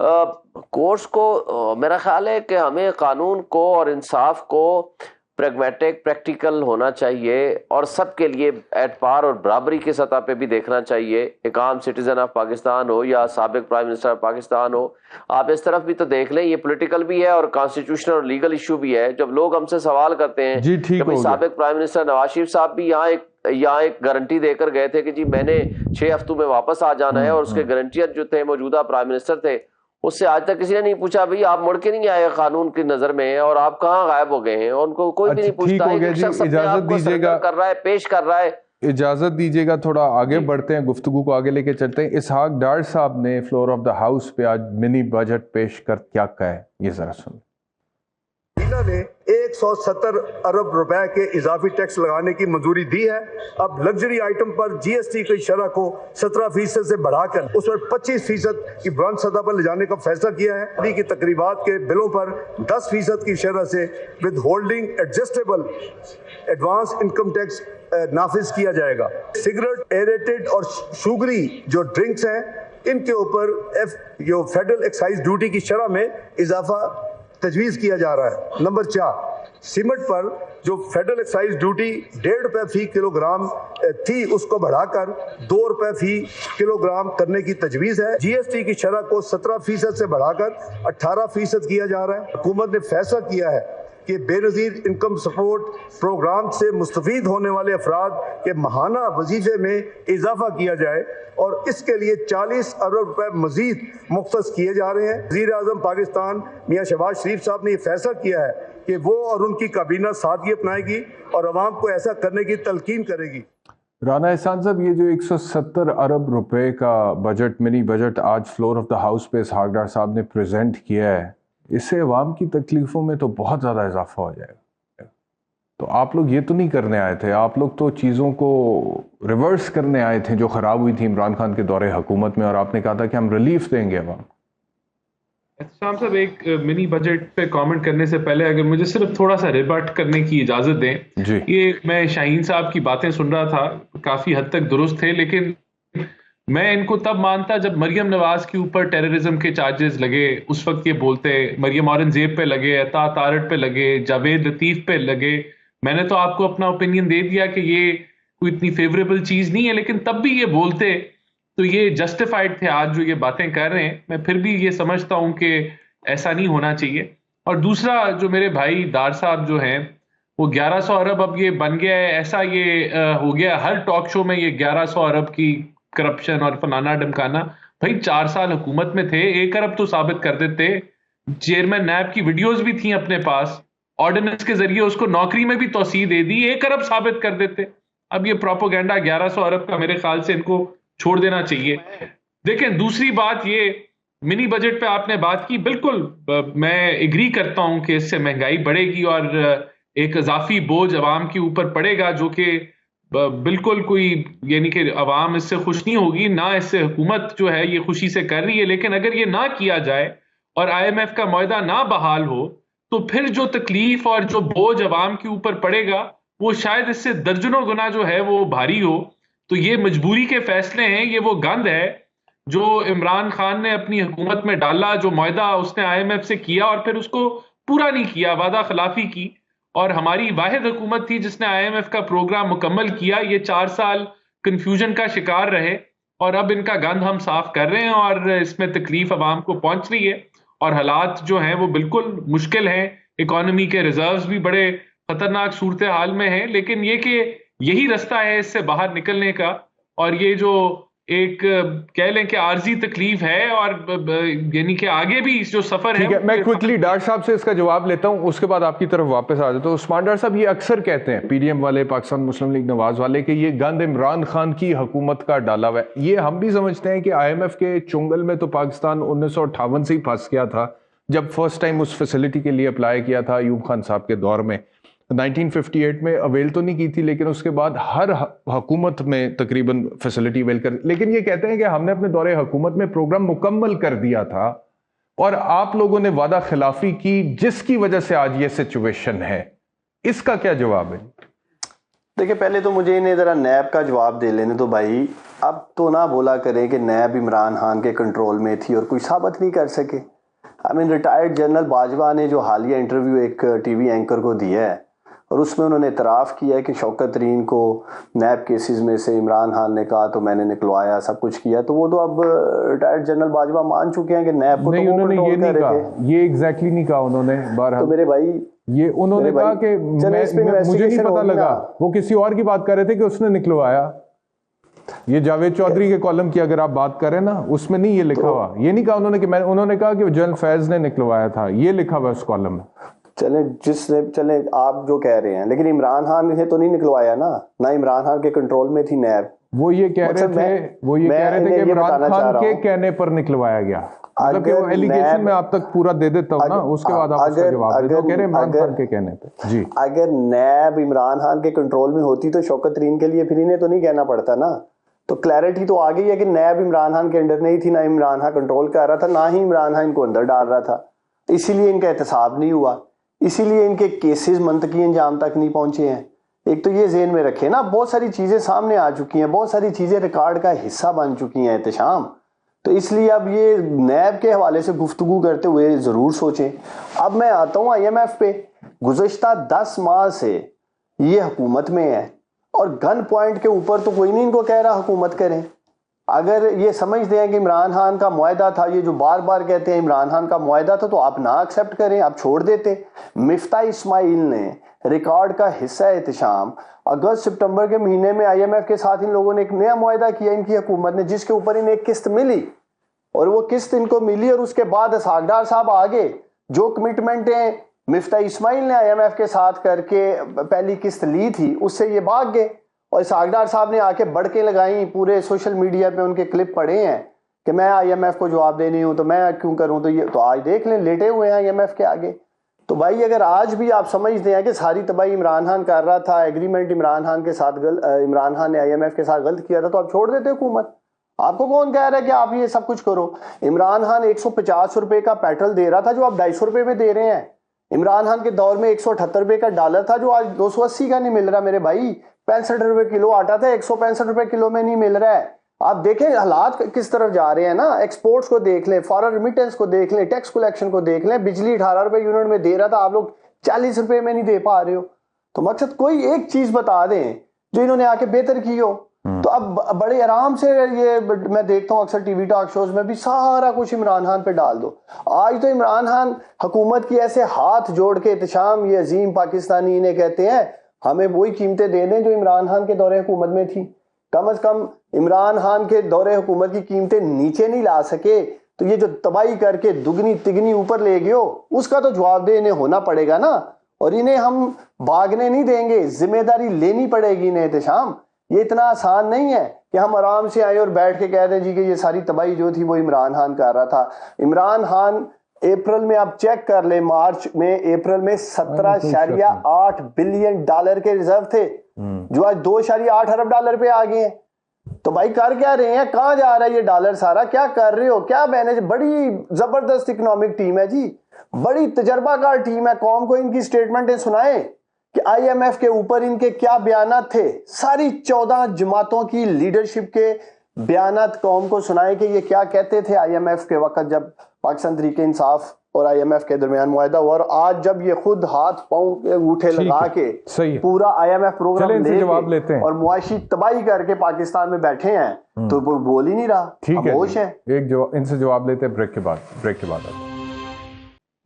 D: کورٹس کو، میرا خیال ہے کہ ہمیں قانون کو اور انصاف کو پریگمیٹک پریکٹیکل ہونا چاہیے اور سب کے لیے ایٹ پار اور برابری کی سطح پہ بھی دیکھنا چاہیے. ایک عام سٹیزن آف پاکستان ہو یا سابق پرائم منسٹر آف پاکستان ہو، آپ اس طرف بھی تو دیکھ لیں، یہ پولیٹیکل بھی ہے اور کانسٹیٹیوشنل اور لیگل ایشو بھی ہے. جب لوگ ہم سے سوال کرتے ہیں کہ بھائی سابق پرائم منسٹر نواز شریف صاحب بھی یہاں ایک گارنٹی دے کر گئے تھے کہ جی میں نے 6 ہفتوں میں واپس آ جانا ہے، اور اس کے گارنٹیئر جو تھے موجودہ پرائم منسٹر تھے، اس سے آج تک کسی نے نہیں پوچھا بھئی آپ مڑ کے نہیں آئے قانون کی نظر میں اور آپ کہاں غائب ہو گئے ہیں. اور ان کو کوئی بھی نہیں پوچھتا. ایک شخص اپنے آپ کو سرنڈر کر رہا ہے، پیش کر رہا ہے.
A: اجازت دیجیے گا تھوڑا آگے بڑھتے ہیں، گفتگو کو آگے لے کے چلتے ہیں. اسحاق ڈار صاحب نے فلور آف دا ہاؤس پہ آج منی بجٹ پیش کر کیا کہا ہے، یہ ذرا سنیں.
E: نے 170 ارب روپے کے اضافی ٹیکس لگانے کی منظوری دی ہے. اب لگژری آئٹم پر جی ایس ٹی کی شرح کو 17% سے بڑھا کر اس پر 25% کی بلند سطح پر لے جانے کا فیصلہ کیا ہے. شادی کی تقریبات کے بلوں پر 10% کی شرح سے withholding adjustable advance income tax نافذ کیا جائے گا. سگریٹ، ایریٹڈ اور شوگری جو ڈرنکس ہیں ان کے اوپر جو فیڈرل ایکسائز ڈیوٹی کی شرح میں اضافہ تجویز کیا جا رہا ہے. نمبر 4، سیمنٹ پر جو فیڈرل ایکسائز ڈیوٹی 1.5 روپے فی کلو گرام تھی اس کو بڑھا کر 2 روپے فی کلو گرام کرنے کی تجویز ہے. جی ایس ٹی کی شرح کو 17% سے بڑھا کر 18% کیا جا رہا ہے. حکومت نے فیصلہ کیا ہے کہ بے نظیر انکم سپورٹ پروگرام سے مستفید ہونے والے افراد کے ماہانہ وظیفے میں اضافہ کیا جائے اور اس کے لیے 40 ارب روپے مزید مختص کیے جا رہے ہیں. وزیر اعظم پاکستان میاں شہباز شریف صاحب نے یہ فیصلہ کیا ہے کہ وہ اور ان کی کابینہ سادگی اپنائے گی اور عوام کو ایسا کرنے کی تلقین کرے گی.
A: رانا احسان صاحب، یہ جو 170 ارب روپے کا بجٹ، منی بجٹ آج فلور آف دا ہاؤس پہ اسحاق ڈار صاحب نے پریزنٹ کیا ہے، اس سے عوام کی تکلیفوں میں تو بہت زیادہ اضافہ ہو جائے گا. تو آپ لوگ یہ تو نہیں کرنے آئے تھے، آپ لوگ تو چیزوں کو ریورس کرنے آئے تھے جو خراب ہوئی تھی عمران خان کے دور حکومت میں، اور آپ نے کہا تھا کہ ہم ریلیف دیں گے عوام.
B: شام صاحب، ایک منی بجٹ پہ کامنٹ کرنے سے پہلے اگر مجھے صرف تھوڑا سا ریبٹ کرنے کی اجازت دیں.
A: جی.
B: یہ میں شاہین صاحب کی باتیں سن رہا تھا، کافی حد تک درست تھے، لیکن میں ان کو تب مانتا جب مریم نواز کے اوپر ٹیررزم کے چارجز لگے. اس وقت یہ بولتے مریم اورنگزیب پہ لگے، عطا تارٹ پہ لگے، جاوید لطیف پہ لگے. میں نے تو آپ کو اپنا اوپینین دے دیا کہ یہ کوئی اتنی فیوریبل چیز نہیں ہے، لیکن تب بھی یہ بولتے تو یہ جسٹیفائڈ تھے. آج جو یہ باتیں کر رہے ہیں میں پھر بھی یہ سمجھتا ہوں کہ ایسا نہیں ہونا چاہیے. اور دوسرا، جو میرے بھائی ڈار صاحب جو ہیں وہ 1100 ارب اب یہ بن گیا ہے، ایسا یہ ہو گیا ہر ٹاک شو میں یہ 1100 ارب کی کرپشن اور فلانا ڈمکانا. بھائی 4 سال حکومت میں تھے، 1 ارب تو ثابت کر دیتے. چیئرمین نیب کی ویڈیوز بھی تھیں اپنے پاس، آرڈیننس کے ذریعے اس کو نوکری میں بھی توسیع دے دی، 1 ارب ثابت کر دیتے. اب یہ پروپوگینڈا 1100 ارب کا میرے خیال سے ان کو چھوڑ دینا چاہیے. دیکھیں دوسری بات یہ منی بجٹ پہ آپ نے بات کی، بالکل میں ایگری کرتا ہوں کہ اس سے مہنگائی بڑھے گی اور ایک اضافی بوجھ عوام کے اوپر پڑے گا، جو کہ بالکل کوئی یعنی کہ عوام اس سے خوش نہیں ہوگی، نہ اس سے حکومت جو ہے یہ خوشی سے کر رہی ہے. لیکن اگر یہ نہ کیا جائے اور IMF کا معاہدہ نہ بحال ہو تو پھر جو تکلیف اور جو بوجھ عوام کے اوپر پڑے گا وہ شاید اس سے درجنوں گنا جو ہے وہ بھاری ہو. تو یہ مجبوری کے فیصلے ہیں، یہ وہ گند ہے جو عمران خان نے اپنی حکومت میں ڈالا، جو معاہدہ اس نے IMF سے کیا اور پھر اس کو پورا نہیں کیا، وعدہ خلافی کی. اور ہماری واحد حکومت تھی جس نے IMF کا پروگرام مکمل کیا. یہ 4 سال کنفیوژن کا شکار رہے اور اب ان کا گند ہم صاف کر رہے ہیں اور اس میں تکلیف عوام کو پہنچ رہی ہے اور حالات جو ہیں وہ بالکل مشکل ہیں. اکانومی کے ریزروز بھی بڑے خطرناک صورتحال میں ہیں، لیکن یہ کہ یہی رستہ ہے اس سے باہر نکلنے کا. اور یہ جو ایک کہہ لیں کہ عارضی تکلیف ہے اور یعنی کہ آگے بھی جو سفر ہے.
A: میں کوئکلی ڈاکٹر صاحب سے اس کا جواب لیتا ہوں، اس کے بعد آپ کی طرف واپس آ جاتا ہوں. عثمان ڈاکٹر صاحب، یہ اکثر کہتے ہیں PDM والے، پاکستان مسلم لیگ نواز والے، کہ یہ گند عمران خان کی حکومت کا ڈالا ہوا ہے. یہ ہم بھی سمجھتے ہیں کہ IMF کے چنگل میں تو پاکستان 1958 سے ہی پھنس گیا تھا، جب فرسٹ ٹائم اس فیسلٹی کے لیے اپلائی کیا تھا ایوب خان صاحب کے دور میں. 1958 میں اویل تو نہیں کی تھی، لیکن اس کے بعد ہر حکومت میں تقریباً فیسلٹی اویل کر. لیکن یہ کہتے ہیں کہ ہم نے اپنے دور حکومت میں پروگرام مکمل کر دیا تھا اور آپ لوگوں نے وعدہ خلافی کی، جس کی وجہ سے آج یہ سچویشن ہے. اس کا کیا جواب ہے؟
C: دیکھیں، پہلے تو مجھے انہیں ذرا نیب کا جواب دے لینے تو بھائی. اب تو نہ بولا کریں کہ نیب عمران خان کے کنٹرول میں تھی اور کوئی ثابت نہیں کر سکے. ریٹائرڈ جنرل باجوہ نے جو حالیہ انٹرویو ایک ٹی وی اینکر کو دیا ہے اور اس میں انہوں نے اعتراف کیا ہے کہ شوکت ترین کو نیب کیسز میں سے عمران خان نے کہا تو میں نے نکلوایا، سب کچھ کیا. تو وہ تو اب ریٹائرڈ جنرل باجوہ مان چکے ہیں کہ نیب کو
A: نہیں، انہوں نے یہ نہیں کہا، یہ ایگزیکٹلی نہیں کہا انہوں نے.
C: تو میرے بھائی
A: یہ انہوں نے کہا کہ مجھے نہیں پتا لگا، وہ کسی اور کی بات کر رہے تھے کہ اس نے نکلوایا. یہ جاوید چودھری کے کالم کی اگر آپ بات کریں نا، اس میں نہیں یہ لکھا ہوا. یہ نہیں کہا انہوں نے کہ انہوں نے کہا کہ جنرل فیض نے نکلوایا تھا، یہ لکھا ہوا اس کالم میں.
C: چلیں آپ جو کہہ رہے ہیں، لیکن عمران خان نے تو نہیں نکلوایا نا، نہ عمران خان کے کنٹرول میں تھی نیب.
A: وہ یہ کہہ رہے تھے کہ عمران خان کے کہنے پر نکلوایا گیا. مطلب کہ وہ ایلیگیشن میں آپ تک پورا دے دیتا ہوں نا، اس کے بعد آپ اس کا جواب دے دو. کہہ رہے عمران خان کے کہنے پہ. جی،
C: اگر نیب عمران خان کے کنٹرول میں ہوتی تو شوکت ترین کے لیے پھر انہیں تو نہیں کہنا پڑتا نا. تو کلیئرٹی تو آ گئی ہے کہ نیب عمران خان کے انڈر نہیں تھی، نہ عمران خان کنٹرول کر رہا تھا، نہ ہی عمران خان ان کو اندر ڈال رہا تھا. اسی لیے ان کا احتساب نہیں ہوا، اسی لیے ان کے کیسز منطقی انجام تک نہیں پہنچے ہیں. ایک تو یہ ذہن میں رکھے نا، بہت ساری چیزیں سامنے آ چکی ہیں، بہت ساری چیزیں ریکارڈ کا حصہ بن چکی ہیں احتشام. تو اس لیے اب یہ نیب کے حوالے سے گفتگو کرتے ہوئے ضرور سوچیں. اب میں آتا ہوں IMF پہ. گزشتہ 10 ماہ سے یہ حکومت میں ہے اور گن پوائنٹ کے اوپر تو کوئی نہیں ان کو کہہ رہا حکومت کریں. اگر یہ سمجھتے ہیں کہ عمران خان کا معاہدہ تھا، یہ جو بار بار کہتے ہیں عمران خان کا معاہدہ تھا، تو آپ نہ ایکسیپٹ کریں، آپ چھوڑ دیتے. مفتاح اسماعیل نے ریکارڈ کا حصہ احتشام اگست سپٹمبر کے مہینے میں IMF کے ساتھ ان لوگوں نے ایک نیا معاہدہ کیا ان کی حکومت نے، جس کے اوپر انہیں ایک قسط ملی اور وہ قسط ان کو ملی اور اس کے بعد اسحاق ڈار صاحب آگے جو کمٹمنٹیں مفتاح اسماعیل نے IMF کے ساتھ کر کے پہلی قسط لی تھی اس سے یہ بھاگ گئے. اور اسحاق ڈار صاحب نے آ کے بڑکیں لگائیں، پورے سوشل میڈیا پہ ان کے کلپ پڑے ہیں کہ میں IMF کو جواب دینی ہوں تو میں کیوں کروں. تو یہ تو آج دیکھ لیں، لیٹے ہوئے ہیں IMF کے آگے. تو بھائی اگر آج بھی آپ سمجھتے ہیں کہ ساری تباہی عمران خان کر رہا تھا، ایگریمنٹ عمران خان کے ساتھ عمران خان نے IMF کے ساتھ غلط کیا تھا، تو آپ چھوڑ دیتے حکومت. آپ کو کون کہہ رہا ہے کہ آپ یہ سب کچھ کرو؟ عمران خان 150 روپے کا پیٹرول دے رہا تھا جو آپ 250 روپے میں دے رہے ہیں. عمران خان کے دور میں 178 روپے کا ڈالر تھا جو آج 280 کا نہیں مل رہا میرے بھائی. 65 روپے کلو آٹا تھا، 165 روپے کلو میں نہیں مل رہا ہے. آپ دیکھیں حالات کس طرف جا رہے ہیں نا. ایکسپورٹس کو دیکھ لیں، فارن ریمیٹنس کو دیکھ لیں، ٹیکس کلیکشن کو دیکھ لیں. بجلی 18 روپے یونٹ میں دے رہا تھا، آپ لوگ 40 روپے میں نہیں دے پا رہے ہو. تو مقصد کوئی ایک چیز بتا دیں جو انہوں نے آ کے بہتر کی ہو. تو اب بڑے آرام سے یہ میں دیکھتا ہوں اکثر ٹی وی ٹاک شوز میں بھی سارا کچھ عمران خان پہ ڈال دو. آج تو عمران خان حکومت کی ایسے ہاتھ جوڑ کے احتشام، یہ عظیم پاکستانی انہیں کہتے ہیں، ہمیں وہی قیمتیں دے دیں جو عمران خان کے دور حکومت میں تھی. کم از کم عمران خان کے دور حکومت کی قیمتیں نیچے نہیں لا سکے تو یہ جو تباہی کر کے دگنی تگنی اوپر لے گئے ہو اس کا تو جواب دہ انہیں ہونا پڑے گا نا. اور انہیں ہم بھاگنے نہیں دیں گے، ذمہ داری لینی پڑے گی انہیں. احتشام یہ اتنا آسان نہیں ہے کہ ہم آرام سے آئے اور بیٹھ کے کہہ دیں جی کہ یہ ساری تباہی جو تھی وہ عمران خان کر رہا تھا. عمران خان اپریل میں آپ چیک کر لیں, مارچ میں اپریل میں 17.8 بلین ڈالر کے ریزرو تھے جو آج 2.8 ارب ڈالر پہ آ گئے ہیں. تو بھائی کر کیا رہے ہیں, کہاں جا رہا ہے یہ ڈالر سارا, کیا کر رہے ہو, کیا مینج. بڑی زبردست اکنامک ٹیم ہے جی, بڑی تجربہ کار ٹیم ہے. قوم کو ان کی سٹیٹمنٹیں سنائیں کہ آئی ایم ایف کے اوپر ان کے کیا بیانات تھے. ساری 14 جماعتوں کی لیڈرشپ کے بیانات قوم کو سنائیں کہ یہ کیا کہتے تھے آئی ایم ایف کے وقت جب پاکستان تحریک انصاف اور آئی ایم ایف کے درمیان معاہدہ ہوا, اور آج جب یہ خود ہاتھ پاؤں انگوٹھے لگا کے پورا آئی ایم ایف پروگرام لے کے اور معاشی تباہی کر کے پاکستان میں بیٹھے ہیں تو وہ بول ہی نہیں رہا. خاموش ہیں.
A: ایک ان سے جواب لیتے ہیں بریک کے بعد.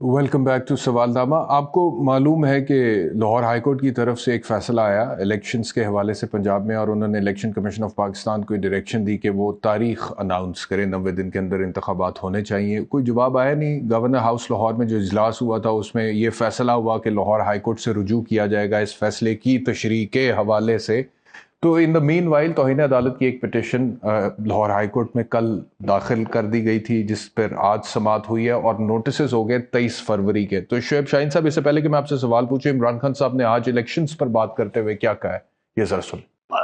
A: ویلکم بیک ٹو سوال نامہ. آپ کو معلوم ہے کہ لاہور ہائی کورٹ کی طرف سے ایک فیصلہ آیا الیکشنز کے حوالے سے پنجاب میں, اور انہوں نے الیکشن کمیشن آف پاکستان کو ڈائریکشن دی کہ وہ تاریخ اناؤنس کریں, 90 دن کے اندر انتخابات ہونے چاہیے. کوئی جواب آیا نہیں. گورنر ہاؤس لاہور میں جو اجلاس ہوا تھا اس میں یہ فیصلہ ہوا کہ لاہور ہائی کورٹ سے رجوع کیا جائے گا اس فیصلے کی تشریح کے حوالے سے. تو ان دا مین وائل توہین عدالت کی ایک پٹیشن لاہور ہائی کورٹ میں کل داخل کر دی گئی تھی جس پر آج سماعت ہوئی ہے, اور نوٹسز ہو گئے 23 فروری کے. تو شعیب شاہین صاحب, اس سے پہلے کہ میں آپ سے سوال پوچھوں, عمران خان صاحب نے آج الیکشنز پر بات کرتے ہوئے کیا کہا ہے, یہ ذرا سن.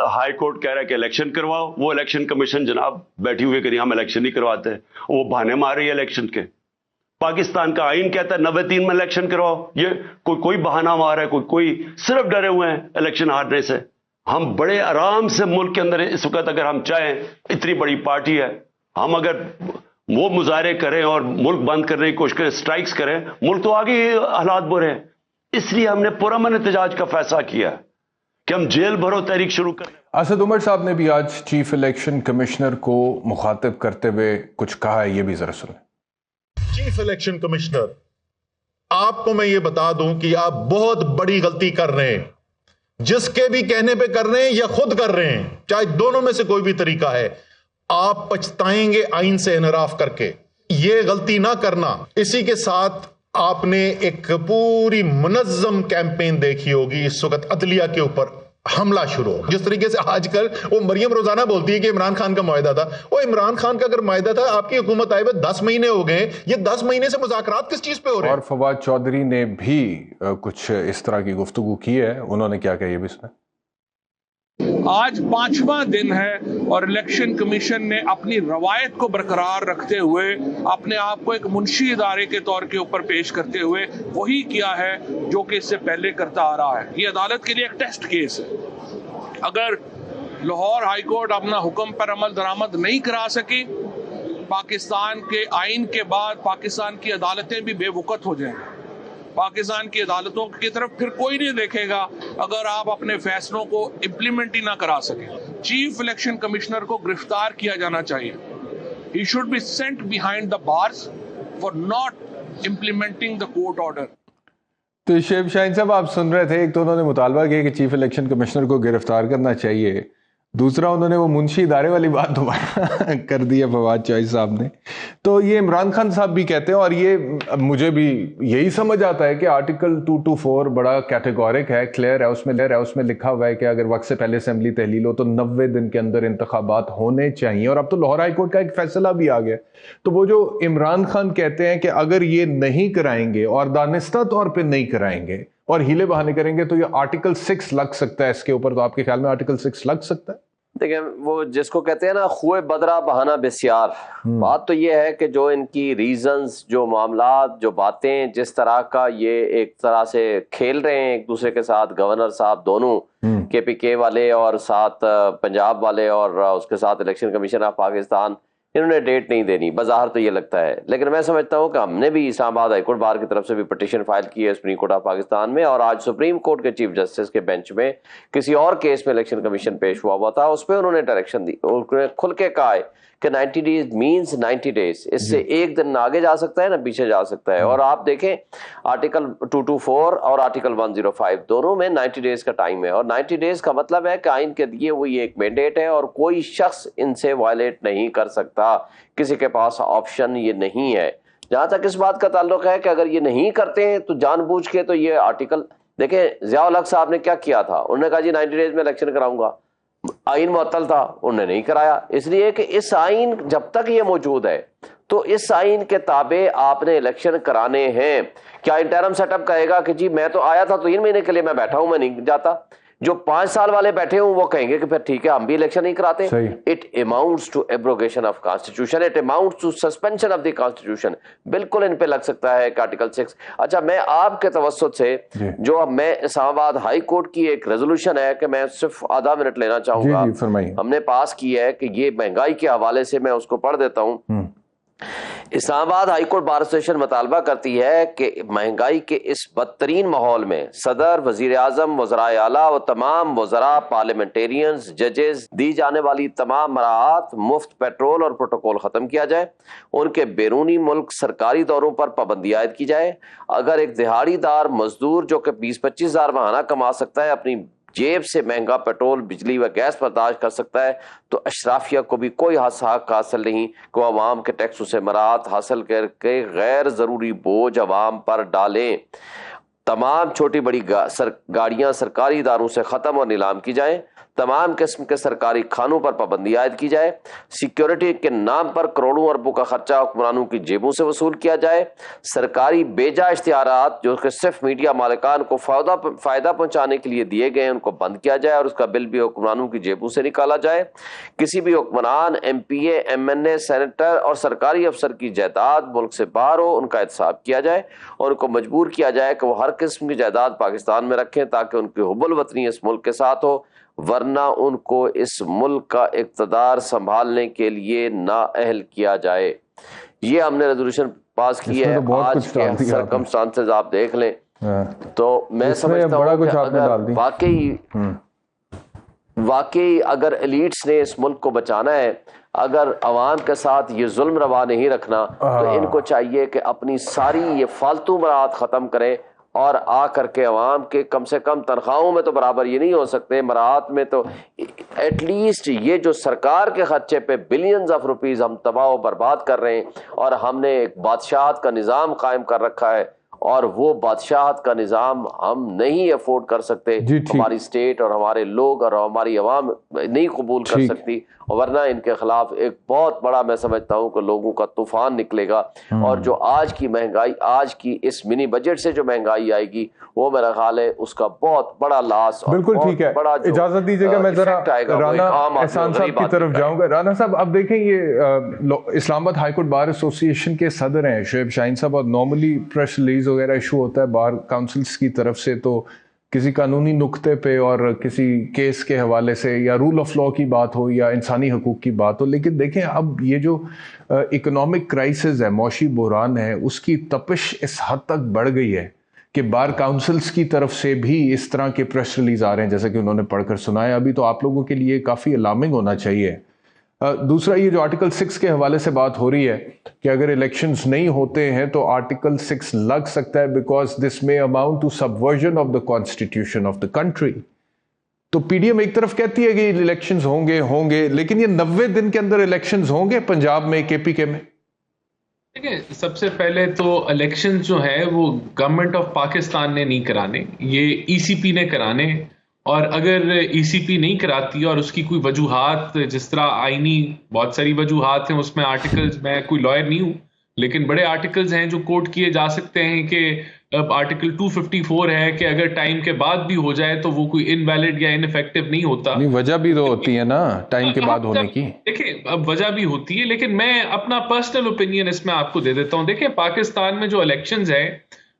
F: ہائی کورٹ کہہ رہا ہے کہ الیکشن کرواؤ. وہ الیکشن کمیشن جناب بیٹھی ہوئے کہ ہم الیکشن نہیں کرواتے, وہ بہانے مار رہی ہے الیکشن کے. پاکستان کا آئین کہتا ہے 93 میں الیکشن کرواؤ. یہ کوئی بہانہ مار رہا ہے, کوئی صرف ڈرے ہوئے ہیں الیکشن ہارنے سے. ہم بڑے آرام سے ملک کے اندر اس وقت اگر ہم چاہیں, اتنی بڑی پارٹی ہے, ہم اگر وہ مظاہرے کریں اور ملک بند کرنے کی کوشش کریں, سٹرائکس کریں, ملک تو آگے حالات برے ہیں. اس لیے ہم نے پرامن احتجاج کا فیصلہ کیا کہ ہم جیل بھرو تحریک شروع کریں.
A: اسد عمر صاحب نے بھی آج چیف الیکشن کمشنر کو مخاطب کرتے ہوئے کچھ کہا ہے, یہ بھی ذرا سنیں.
G: چیف الیکشن کمشنر, آپ کو میں یہ بتا دوں کہ آپ بہت بڑی غلطی کر رہے ہیں. جس کے بھی کہنے پہ کر رہے ہیں یا خود کر رہے ہیں, چاہے دونوں میں سے کوئی بھی طریقہ ہے, آپ پچھتائیں گے آئین سے انحراف کر کے. یہ غلطی نہ کرنا. اسی کے ساتھ آپ نے ایک پوری منظم کیمپین دیکھی ہوگی اس وقت عدلیہ کے اوپر حملہ شروع. جس طریقے سے آج کل وہ مریم روزانہ بولتی ہے کہ عمران خان کا معاہدہ تھا. وہ عمران خان کا اگر معاہدہ تھا, آپ کی حکومت آئے ہوئے 10 مہینے ہو گئے, یہ 10 مہینے سے مذاکرات کس چیز پہ ہو رہے ہیں؟
A: اور فواد چودھری نے بھی کچھ اس طرح کی گفتگو کی ہے, انہوں نے کیا کہا یہ بھی سنیں.
H: آج 5واں دن ہے اور الیکشن کمیشن نے اپنی روایت کو برقرار رکھتے ہوئے اپنے آپ کو ایک منشی ادارے کے طور کے اوپر پیش کرتے ہوئے وہی کیا ہے جو کہ اس سے پہلے کرتا آ رہا ہے. یہ عدالت کے لیے ایک ٹیسٹ کیس ہے. اگر لاہور ہائی کورٹ اپنا حکم پر عمل درآمد نہیں کرا سکی, پاکستان کے آئین کے بعد پاکستان کی عدالتیں بھی بے وقت ہو جائیں. پاکستان کی عدالتوں کی طرف پھر کوئی نہیں دیکھے گا اگر آپ اپنے فیصلوں کو امپلیمنٹ ہی نہ کرا سکیں. چیف الیکشن کمشنر کو گرفتار کیا جانا چاہیے. He should be sent behind the bars for not implementing the court order.
A: تو شعیب شاہین صاحب آپ سن رہے تھے, ایک تو انہوں نے مطالبہ کیا کہ چیف الیکشن کمشنر کو گرفتار کرنا چاہیے, دوسرا انہوں نے وہ منشی ادارے والی بات دوبارہ کر دی ہے فواد چوہدری صاحب نے. تو یہ عمران خان صاحب بھی کہتے ہیں, اور یہ مجھے بھی یہی سمجھ آتا ہے کہ آرٹیکل 224 بڑا کیٹیگورک ہے, کلیئر ہے, اس میں لکھا ہوا ہے کہ اگر وقت سے پہلے اسمبلی تحلیل ہو تو 90 دن کے اندر انتخابات ہونے چاہیے. اور اب تو لاہور ہائی کورٹ کا ایک فیصلہ بھی آ گیا. تو وہ جو عمران خان کہتے ہیں کہ اگر یہ نہیں کرائیں گے اور دانستہ طور پہ نہیں کرائیں گے اور ہیلے بہانے کریں گے تو یہ آرٹیکل 6 لگ سکتا ہے اس کے اوپر. تو آپ کے خیال میں آرٹیکل 6 لگ سکتا ہے؟
D: دیکھیں, وہ جس کو کہتے ہیں نا خوئے بدرا بہانہ بسیار, بات تو یہ ہے کہ جو ان کی ریزنز, جو معاملات, جو باتیں, جس طرح کا یہ ایک طرح سے کھیل رہے ہیں ایک دوسرے کے ساتھ, گورنر صاحب دونوں کے پی کے والے اور ساتھ پنجاب والے اور اس کے ساتھ الیکشن کمیشن آف پاکستان, انہوں نے ڈیٹ نہیں دینی. بظاہر تو یہ لگتا ہے, لیکن میں سمجھتا ہوں کہ ہم نے بھی اسلام آباد ہائی کورٹ بار کی طرف سے بھی پٹیشن فائل کی ہے سپریم کورٹ آف پاکستان میں, اور آج سپریم کورٹ کے چیف جسٹس کے بینچ میں کسی اور کیس میں الیکشن کمیشن پیش ہوا تھا, اس پہ انہوں نے ڈائریکشن دی, انہوں نے کھل کے کہا ہے کہ 90 days means 90 days, اس سے ایک دن نہ آگے جا سکتا ہے نہ پیچھے جا سکتا ہے. اور آپ دیکھیں آرٹیکل 224 اور آرٹیکل 105 دونوں میں 90 days کا ٹائم ہے, اور 90 days کا مطلب ہے کہ آئین کے دیے ہوئی ایک مینڈیٹ ہے اور کوئی شخص ان سے وائلیٹ نہیں کر سکتا, کسی کے پاس آپشن یہ نہیں ہے. جہاں تک اس بات کا تعلق ہے کہ اگر یہ نہیں کرتے ہیں تو جان بوجھ کے, تو یہ آرٹیکل دیکھیں ضیاء الحق صاحب نے کیا کیا تھا, انہوں نے کہا جی 90 days میں الیکشن کراؤں گا, آئین معطل تھا، انہوں نے نہیں کرایا، اس لیے کہ اس آئین جب تک یہ موجود ہے تو اس آئین کے تابع آپ نے الیکشن کرانے ہیں۔ کیا انٹرم سیٹ اپ کہے گا کہ جی میں تو آیا تھا 3 مہینے کے لیے میں بیٹھا ہوں، میں نہیں جاتا؟ جو 5 سال والے بیٹھے ہوں وہ کہیں گے کہ پھر ٹھیک ہے ہم بھی الیکشن نہیں کراتے۔ It amounts to abrogation of constitution, it amounts to suspension of the constitution. بالکل ان پہ لگ سکتا ہے کہ آرٹیکل 6۔ اچھا میں آپ کے توسط سے جو میں اسلام آباد ہائی کورٹ کی ایک ریزولوشن ہے کہ میں صرف آدھا منٹ لینا چاہوں گا، ہم نے پاس کی ہے کہ یہ مہنگائی کے حوالے سے، میں اس کو پڑھ دیتا ہوں۔ اسلام آباد ہائی کورٹ بار ایسوسیشن مطالبہ کرتی ہے کہ مہنگائی کے اس بدترین ماحول میں صدر، وزیر اعظم، وزرائے اعلیٰ و تمام وزراء، پارلیمنٹیرینز، ججز دی جانے والی تمام مراعات، مفت پیٹرول اور پروٹوکول ختم کیا جائے، ان کے بیرونی ملک سرکاری دوروں پر پابندی عائد کی جائے۔ اگر ایک دہاڑی دار مزدور جو کہ 20-25 ہزار ماہانہ کما سکتا ہے اپنی جیب سے مہنگا پیٹرول، بجلی و گیس برداشت کر سکتا ہے، تو اشرافیہ کو بھی کوئی حق حاصل نہیں کہ وہ عوام کے ٹیکسوں سے مراعات حاصل کر کے غیر ضروری بوجھ عوام پر ڈالیں۔ تمام چھوٹی بڑی گاڑیاں سرکاری اداروں سے ختم اور نیلام کی جائیں۔ تمام قسم کے سرکاری کھانوں پر پابندی عائد کی جائے۔ سیکیورٹی کے نام پر کروڑوں اربوں کا خرچہ حکمرانوں کی جیبوں سے وصول کیا جائے۔ سرکاری بیجا اشتہارات جو کہ صرف میڈیا مالکان کو فائدہ پہنچانے کے لیے دیے گئے ہیں ان کو بند کیا جائے اور اس کا بل بھی حکمرانوں کی جیبوں سے نکالا جائے۔ کسی بھی حکمران، ایم پی اے، ایم این اے، سینیٹر اور سرکاری افسر کی جائیداد ملک سے باہر ہو ان کا احتساب کیا جائے اور ان کو مجبور کیا جائے کہ وہ ہر قسم کی جائیداد پاکستان میں رکھیں تاکہ ان کی حب الوطنی اس ملک کے ساتھ ہو، ورنہ ان کو اس ملک کا اقتدار سنبھالنے کے لیے نااہل کیا جائے۔ یہ ہم نے ریزولوشن پاس کی ہے۔ آج کے سرکمسٹانسز آپ دیکھ لیں تو میں سمجھتا ہوں کہ اگر واقعی اگر ایلیٹس نے اس ملک کو بچانا ہے، اگر عوام کے ساتھ یہ ظلم روا نہیں رکھنا، تو ان کو چاہیے کہ اپنی ساری یہ فالتو مراعات ختم کریں اور آ کر کے عوام کے کم سے کم تنخواہوں میں تو برابر یہ نہیں ہو سکتے، مراعات میں تو ایٹ لیسٹ یہ جو سرکار کے خرچے پہ بلینز آف روپیز ہم تباہ و برباد کر رہے ہیں، اور ہم نے ایک بادشاہت کا نظام قائم کر رکھا ہے اور وہ بادشاہت کا نظام ہم نہیں افورڈ کر سکتے، ہماری اسٹیٹ اور ہمارے لوگ اور ہماری عوام نہیں قبول کر سکتی، ورنہ ان کے خلاف ایک بہت بڑا میں سمجھتا ہوں کہ لوگوں کا طوفان نکلے گا۔ اور جو آج کی مہنگائی، آج کی اس منی بجٹ سے جو مہنگائی آئے گی، وہ میرا خیال ہے اس کا بہت بڑا لاس۔
A: بالکل ٹھیک ہے، اجازت دیجیے گا میں ذرا رانا احسان صاحب کی طرف جاؤں گا۔ رانا صاحب اب دیکھیں یہ اسلام آباد ہائی کورٹ بار ایسوسیشن کے صدر ہیں شعیب شاہین صاحب، اور نارملی پریس ریلیز وغیرہ ایشو ہوتا ہے بار کاؤنسلز کی طرف سے تو کسی قانونی نقطے پہ اور کسی کیس کے حوالے سے یا رول آف لاء کی بات ہو یا انسانی حقوق کی بات ہو، لیکن دیکھیں اب یہ جو اکنامک کرائسس ہے، معاشی بحران ہے، اس کی تپش اس حد تک بڑھ گئی ہے کہ بار کاؤنسلز کی طرف سے بھی اس طرح کے پریس ریلیز آ رہے ہیں جیسے کہ انہوں نے پڑھ کر سنایا۔ ابھی تو آپ لوگوں کے لیے کافی الارمنگ ہونا چاہیے۔ دوسرا یہ جو آرٹیکل 6 کے حوالے سے بات ہو رہی ہے کہ اگر الیکشنز نہیں ہوتے ہیں تو آرٹیکل 6 لگ سکتا ہے بیکاز دس میں amount to subversion of the constitution of the country. تو پی ڈی ایم ایک طرف کہتی ہے کہ الیکشنز ہوں گے لیکن یہ 90 دن کے اندر الیکشنز ہوں گے پنجاب میں، کے پی کے میں؟
B: دیکھیں سب سے پہلے تو الیکشن جو ہے وہ گورنمنٹ آف پاکستان نے نہیں کرانے، یہ ای سی پی نے کرانے، اور اگر ای سی پی نہیں کراتی اور اس کی کوئی وجوہات، جس طرح آئینی بہت ساری وجوہات ہیں، اس میں آرٹیکلز، میں کوئی لائر نہیں ہوں لیکن بڑے آرٹیکلز ہیں جو کوٹ کیے جا سکتے ہیں کہ آرٹیکل 254 ہے کہ اگر ٹائم کے بعد بھی ہو جائے تو وہ کوئی انویلڈ یا ان افیکٹو نہیں ہوتا۔
A: وجہ بھی تو ہوتی ہے نا ٹائم کے بعد ہونے کی۔
B: دیکھیں اب وجہ بھی ہوتی ہے لیکن میں اپنا پرسنل اوپینین اس میں آپ کو دے دیتا ہوں۔ دیکھیں پاکستان میں جو الیکشنز ہیں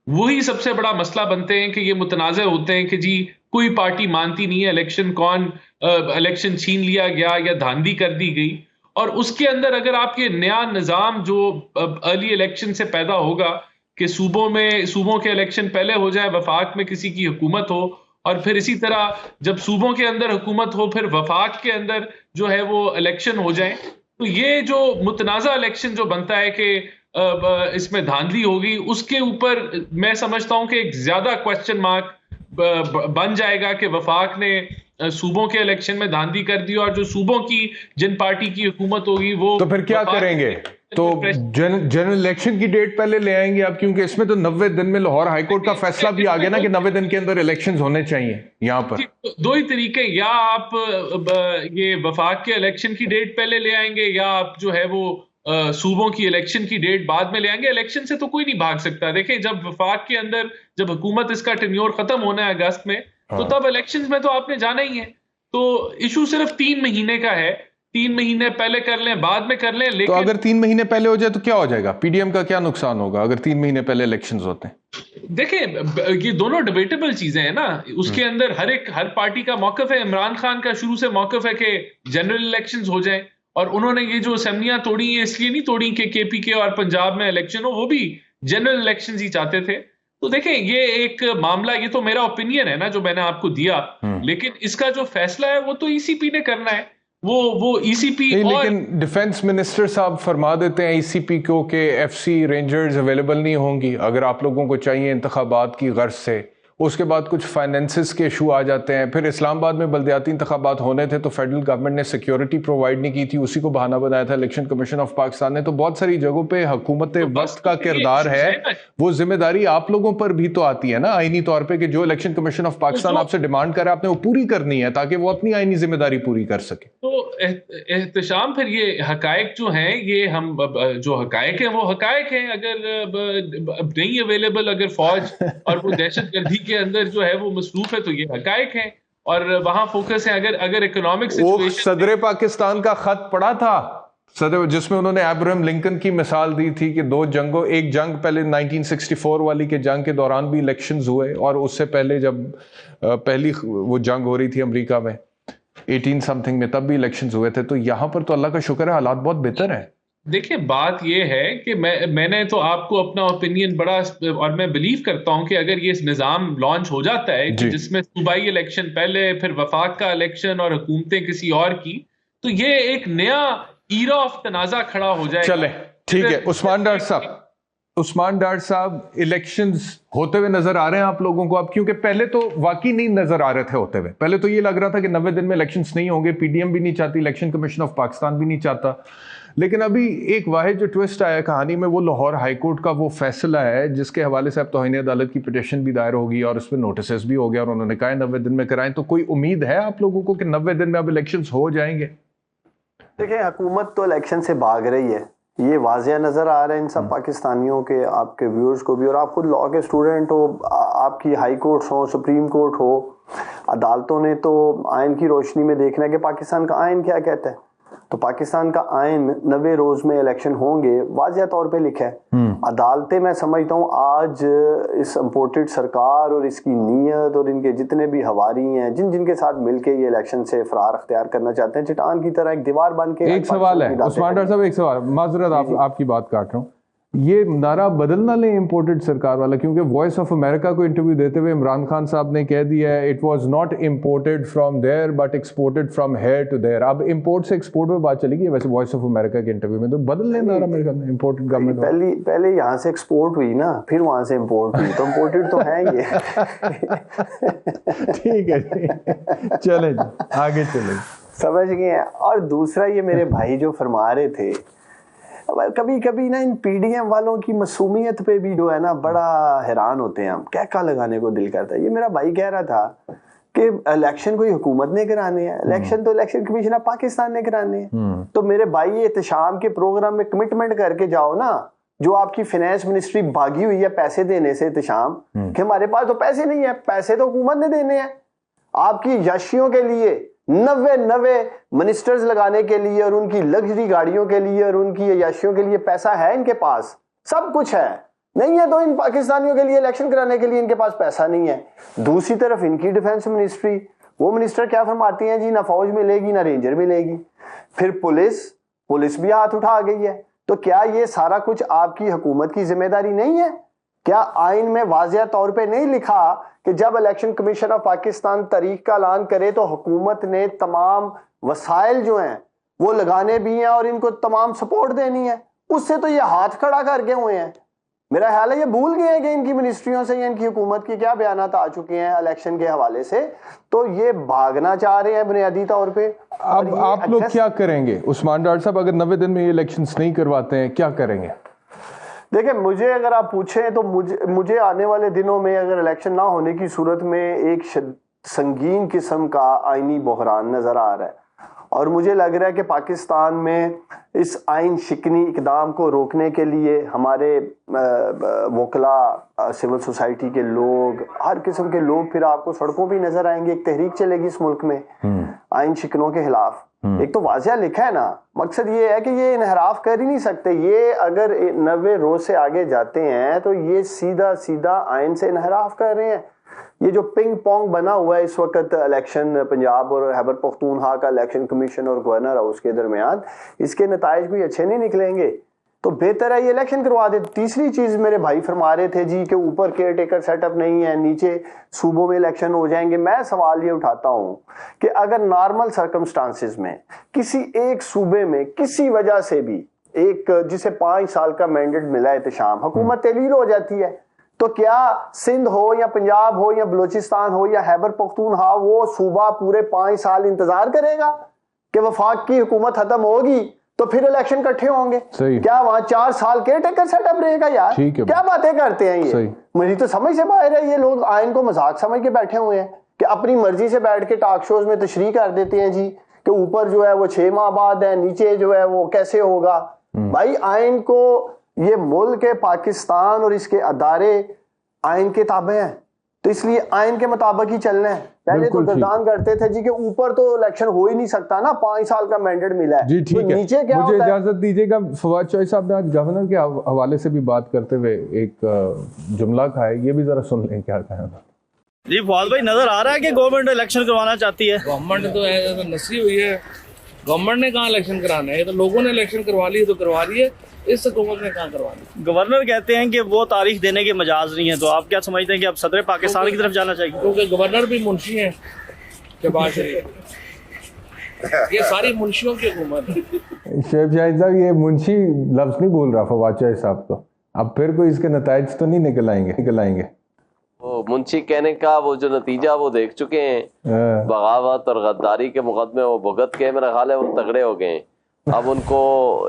B: وہی سب سے بڑا مسئلہ بنتے ہیں کہ یہ متنازع ہوتے ہیں کہ جی کوئی پارٹی مانتی نہیں ہے الیکشن، کون الیکشن چھین لیا گیا یا دھاندلی کر دی گئی، اور اس کے اندر اگر آپ یہ نیا نظام جو ارلی الیکشن سے پیدا ہوگا کہ صوبوں کے الیکشن پہلے ہو جائے، وفاق میں کسی کی حکومت ہو، اور پھر اسی طرح جب صوبوں کے اندر حکومت ہو پھر وفاق کے اندر جو ہے وہ الیکشن ہو جائیں، تو یہ جو متنازع الیکشن جو بنتا ہے کہ اس میں دھاندلی ہوگی، اس کے اوپر میں سمجھتا ہوں کہ ایک زیادہ کوسچن مارک بن جائے گا کہ وفاق نے صوبوں کے الیکشن میں دھاندلی کر دی، اور جو صوبوں کی جن پارٹی کی حکومت ہوگی وہ
A: تو پھر کیا کریں گے؟ تو جنرل الیکشن کی ڈیٹ پہلے لے آئیں گے آپ، کیونکہ اس میں تو 90 دن میں لاہور ہائی کورٹ کا فیصلہ بھی آ گیا نا کہ 90 دن کے اندر الیکشنز ہونے چاہیے یہاں پر.
B: دو ہی طریقے، یا آپ یہ وفاق کے الیکشن کی ڈیٹ پہلے لے آئیں گے، یا آپ جو ہے وہ صوبوں کی الیکشن کی ڈیٹ بعد میں لے آئیں گے. الیکشن سے تو کوئی نہیں بھاگ سکتا. دیکھیں جب وفاق کے اندر جب حکومت اس کا ٹینیور ختم ہونا ہے اگست میں، تو تب الیکشن میں تو آپ نے جانا ہی ہے. تو ایشو صرف 3 مہینے کا ہے. 3 مہینے پہلے کر لیں، بعد میں کر لیں. لیکن
A: تو اگر 3 مہینے پہلے ہو جائے تو کیا ہو جائے گا؟ پی ڈی ایم کا کیا نقصان ہوگا اگر 3 مہینے پہلے الیکشنز ہوتے ہیں؟
B: دیکھیں یہ دونوں ڈیبیٹیبل چیزیں ہیں نا. اس کے اندر ہر پارٹی کا موقف ہے. عمران خان کا شروع سے موقف ہے کہ جنرل الیکشنز ہو جائیں، اور انہوں نے یہ جو اسمبلیاں توڑی ہیں اس لیے نہیں توڑی کہ کے پی کے اور پنجاب میں الیکشن ہو، وہ بھی جنرل الیکشنز ہی چاہتے تھے. تو دیکھیں یہ ایک معاملہ، یہ تو میرا اوپینین ہے نا جو میں نے آپ کو دیا، لیکن اس کا جو فیصلہ ہے وہ تو ای سی پی نے کرنا ہے. وہ ای سی پی.
A: لیکن ڈیفنس منسٹر صاحب فرما دیتے ہیں ای سی پی کو کہ ایف سی رینجرز اویلیبل نہیں ہوں گی اگر آپ لوگوں کو چاہیے انتخابات کی غرض سے. اس کے بعد کچھ فائنینسز کے ایشو آ جاتے ہیں. پھر اسلام آباد میں بلدیاتی انتخابات ہونے تھے تو فیڈرل گورنمنٹ نے سیکیورٹی پرووائڈ نہیں کی تھی، اسی کو بہانہ بنایا تھا الیکشن کمیشن آف پاکستان نے. تو بہت ساری جگہوں پہ حکومت وقت کا کردار ہے، وہ ذمہ داری آپ لوگوں پر بھی تو آتی ہے نا آئینی طور پہ، کہ جو الیکشن کمیشن آف پاکستان آپ سے ڈیمانڈ کرے آپ نے وہ پوری کرنی ہے تاکہ وہ اپنی آئینی ذمہ داری پوری کر سکے.
B: تو احتشام پھر یہ حقائق جو ہیں، یہ ہم جو حقائق ہیں وہ حقائق ہیں. اگر نہیں اویلیبل، اگر فوج اور وہ دہشت گردی کے اندر جو ہے وہ مصروف ہے تو یہ حقائق ہیں اور وہاں فوکس ہے. اگر اکنامک سچویشن،
A: صدر پاکستان کا خط پڑا تھا صدر، جس میں انہوں نے ابراہم لنکن کی مثال دی تھی کہ 2 جنگوں، ایک جنگ پہلے 1964 والی کے جنگ کے دوران بھی الیکشنز ہوئے، اور اس سے پہلے جب پہلی وہ جنگ ہو رہی تھی امریکہ میں 18 سمتھنگ میں، تب بھی الیکشنز ہوئے تھے. تو یہاں پر تو اللہ کا شکر ہے حالات بہت بہتر ہیں.
B: دیکھیں بات یہ ہے کہ میں نے تو آپ کو اپنا اوپینین بڑا، اور میں بلیو کرتا ہوں کہ اگر یہ نظام لانچ ہو جاتا ہے جس میں صوبائی الیکشن پہلے، پھر وفاق کا الیکشن اور حکومتیں کسی اور کی، تو یہ ایک نیا ایرا آف تنازع کھڑا ہو جائے.
A: چلیں ٹھیک ہے. عثمان ڈار صاحب الیکشنز ہوتے ہوئے نظر آ رہے ہیں آپ لوگوں کو اب؟ کیونکہ پہلے تو واقعی نہیں نظر آ رہے تھے ہوتے ہوئے. پہلے تو یہ لگ رہا تھا کہ 90 دن میں الیکشنز نہیں ہوں گے، پی ڈی ایم بھی نہیں چاہتی، الیکشن کمیشن آف پاکستان بھی نہیں چاہتا. لیکن ابھی ایک واحد جو ٹوسٹ آیا کہانی میں وہ لاہور ہائی کورٹ کا وہ فیصلہ ہے جس کے حوالے سے اب توہین عدالت کی پٹیشن بھی دائر ہوگی اور اس پہ نوٹسز بھی ہو گیا، اور انہوں نے کہا 90 دن میں کرائیں. تو کوئی امید ہے آپ لوگوں کو کہ 90 دن میں اب الیکشنز ہو جائیں گے؟
C: دیکھیں حکومت تو الیکشن سے بھاگ رہی ہے، یہ واضح نظر آ رہا ہے ان سب پاکستانیوں کے، آپ کے ویورز کو بھی، اور آپ خود لاء کے اسٹوڈنٹ ہو. آپ کی ہائی کورٹس ہوں، سپریم کورٹ ہو، عدالتوں نے تو آئین کی روشنی میں دیکھنا ہے کہ پاکستان کا آئین کیا کہتا ہے. تو پاکستان کا آئین 90 روز میں الیکشن ہوں گے واضح طور پہ لکھا ہے. عدالتیں میں سمجھتا ہوں آج اس امپورٹڈ سرکار اور اس کی نیت اور ان کے جتنے بھی ہواری ہیں جن کے ساتھ مل کے یہ الیکشن سے فرار اختیار کرنا چاہتے ہیں، چٹان کی طرح ایک دیوار بن کے.
A: ایک سوال ہے عثمان ڈار صاحب، ایک سوال، معذرت آپ کی بات کاٹ رہا ہوں، یہ نعرہ بدل نہ لیں امپورٹڈ سرکار والا، کیونکہ وائس آف امریکہ کو انٹرویو دیتے ہوئے عمران خان صاحب نے کہہ دیا ہے it was not imported from there but exported from here to there. اب امپورٹ سے ایکسپورٹ میں بات چلے گی ویسے وائس آف امریکہ کے انٹرویو میں، تو بدل لیں نعرہ میرے خیال میں امپورٹڈ گورنمنٹ.
C: پہلے یہاں سے ایکسپورٹ ہوئی نا، پھر وہاں سے امپورٹ ہوئی، تو امپورٹڈ تو ہے یہ.
A: ٹھیک ہے چلیں آگے چلیں،
C: سمجھ گئے. اور دوسرا یہ میرے بھائی جو فرما رہے تھے، کبھی کبھی نا ان پی ڈی ایم والوں کی معصومیت پہ بھی جو ہے نا بڑا حیران ہوتے ہیں ہم، کہکا لگانے کو دل کرتا ہے. یہ میرا بھائی کہہ رہا تھا کہ الیکشن کوئی حکومت نے کرانے ہیں، الیکشن تو الیکشن کمیشن آف پاکستان نے کرانے ہیں. تو میرے بھائی یہ احتشام کے پروگرام میں کمٹمنٹ کر کے جاؤ نا، جو آپ کی فائنانس منسٹری بھاگی ہوئی ہے پیسے دینے سے. احتشام کہ ہمارے پاس تو پیسے نہیں ہیں، پیسے تو حکومت نے دینے ہیں. آپ کی یاشیوں کے لیے 90 منسٹرز لگانے کے لیے اور ان کی لگژری گاڑیوں کے لیے اور ان کی عیاشیوں کے لیے پیسہ ہے ان کے پاس، سب کچھ ہے. نہیں ہے تو ان پاکستانیوں کے لیے الیکشن کرانے کے لیے ان کے پاس پیسہ نہیں ہے. دوسری طرف ان کی ڈیفنس منسٹری، وہ منسٹر کیا فرماتی ہیں جی، نہ فوج ملے گی نہ رینجر ملے گی. پھر پولیس بھی ہاتھ اٹھا گئی ہے. تو کیا یہ سارا کچھ آپ کی حکومت کی ذمہ داری نہیں ہے؟ کیا آئین میں واضح طور پہ نہیں لکھا کہ جب الیکشن کمیشن آف پاکستان تاریخ کا اعلان کرے تو حکومت نے تمام وسائل جو ہیں وہ لگانے بھی ہیں اور ان کو تمام سپورٹ دینی ہے؟ اس سے تو یہ ہاتھ کھڑا کر کے ہوئے ہیں. میرا خیال ہے یہ بھول گئے ہیں کہ ان کی منسٹریوں سے یا ان کی حکومت کے کیا بیانات آ چکے ہیں الیکشن کے حوالے سے, تو یہ بھاگنا چاہ رہے ہیں بنیادی طور پہ.
A: اب آپ لوگ کیا کریں گے عثمان ڈار صاحب, اگر 90 دن میں یہ الیکشنز نہیں کرواتے ہیں کیا کریں گے؟
C: دیکھیں مجھے اگر آپ پوچھیں تو مجھے آنے والے دنوں میں اگر الیکشن نہ ہونے کی صورت میں ایک سنگین قسم کا آئینی بحران نظر آ رہا ہے, اور مجھے لگ رہا ہے کہ پاکستان میں اس آئین شکنی اقدام کو روکنے کے لیے ہمارے وکلاء, سول سوسائٹی کے لوگ, ہر قسم کے لوگ پھر آپ کو سڑکوں پہ نظر آئیں گے. ایک تحریک چلے گی اس ملک میں آئین شکنوں کے خلاف. ایک تو واضح لکھا ہے نا, مقصد یہ ہے کہ یہ انحراف کر ہی نہیں سکتے. یہ اگر 90 روز سے آگے جاتے ہیں تو یہ سیدھا سیدھا آئین سے انحراف کر رہے ہیں. یہ جو پنگ پونگ بنا ہوا ہے اس وقت الیکشن پنجاب اور خیبر پختونخوا کا الیکشن کمیشن اور گورنر ہاؤس کے درمیان, اس کے نتائج کوئی اچھے نہیں نکلیں گے. تو بہتر ہے یہ الیکشن کروا دے. تیسری چیز میرے بھائی فرما رہے تھے جی کہ اوپر کیئر ٹیکر سیٹ اپ نہیں ہے, نیچے صوبوں میں الیکشن ہو جائیں گے. میں سوال یہ اٹھاتا ہوں کہ اگر نارمل سرکمسٹانسز میں کسی ایک صوبے میں کسی وجہ سے بھی ایک جسے 5 سال کا مینڈیٹ ملا احتشام, حکومت تحلیل ہو جاتی ہے, تو کیا سندھ ہو یا پنجاب ہو یا بلوچستان ہو یا خیبر پختونخوا وہ صوبہ پورے 5 سال انتظار کرے گا کہ وفاق کی حکومت ختم ہوگی تو پھر الیکشن کٹھے ہوں گے؟ کیا وہاں 4 سال کیئر ٹیکر سیٹ اپ رہے گا؟ یار کیا باتیں کرتے ہیں یہ, مجھے تو سمجھ سے باہر ہے. یہ لوگ آئین کو مذاق سمجھ کے بیٹھے ہوئے ہیں کہ اپنی مرضی سے بیٹھ کے ٹاک شوز میں تشریح کر دیتے ہیں جی کہ اوپر جو ہے وہ 6 ماہ بعد ہے, نیچے جو ہے وہ کیسے ہوگا. بھائی آئین کو, یہ ملک ہے پاکستان اور اس کے ادارے آئین کے تابع ہیں, تو اس لیے آئین کے مطابق ہی چلنا ہے. پہلے تو گردان کرتے تھے جی کہ اوپر تو الیکشن ہو ہی نہیں سکتا نا, 5 سال کا مینڈیٹ ملا ہے.
A: جی ٹھیک ہے,
C: نیچے کیا
A: مجھے اجازت دیجیے گا. فواد چوہے صاحب نے آج گورنر کے حوالے سے بھی بات کرتے ہوئے ایک جملہ کہا ہے, یہ بھی ذرا سن لیں کیا کہا ہے.
I: جی فواد بھائی, نظر آ رہا ہے کہ گورنمنٹ الیکشن کروانا چاہتی ہے.
H: گورنمنٹ تو نسی ہوئی ہے, گورنمنٹ نے کہاں الیکشن کرانا ہے, یہ تو لوگوں نے الیکشن کروا لی تو کروا لی ہے, اس حکومت نے کہاں کروا لی.
I: گورنر کہتے ہیں کہ وہ تاریخ دینے کے مجاز نہیں ہے, تو آپ کیا سمجھتے ہیں کہ اب صدر پاکستان کی طرف جانا چاہیے؟
H: کیونکہ گورنر بھی منشی ہیں شہباز شریف, یہ ساری منشیوں کی حکومت ہے.
A: شعیب شاہین صاحب یہ منشی لفظ نہیں بول رہا فواد چوہے صاحب تو, اب پھر کوئی اس کے نتائج تو نہیں نکل آئیں گے.
D: وہ منشی کہنے کا وہ جو نتیجہ وہ دیکھ چکے ہیں, بغاوت اور غداری کے مقدمے وہ بھگت کے, میرا خیال ہے وہ تگڑے ہو گئے ہیں. اب ان کو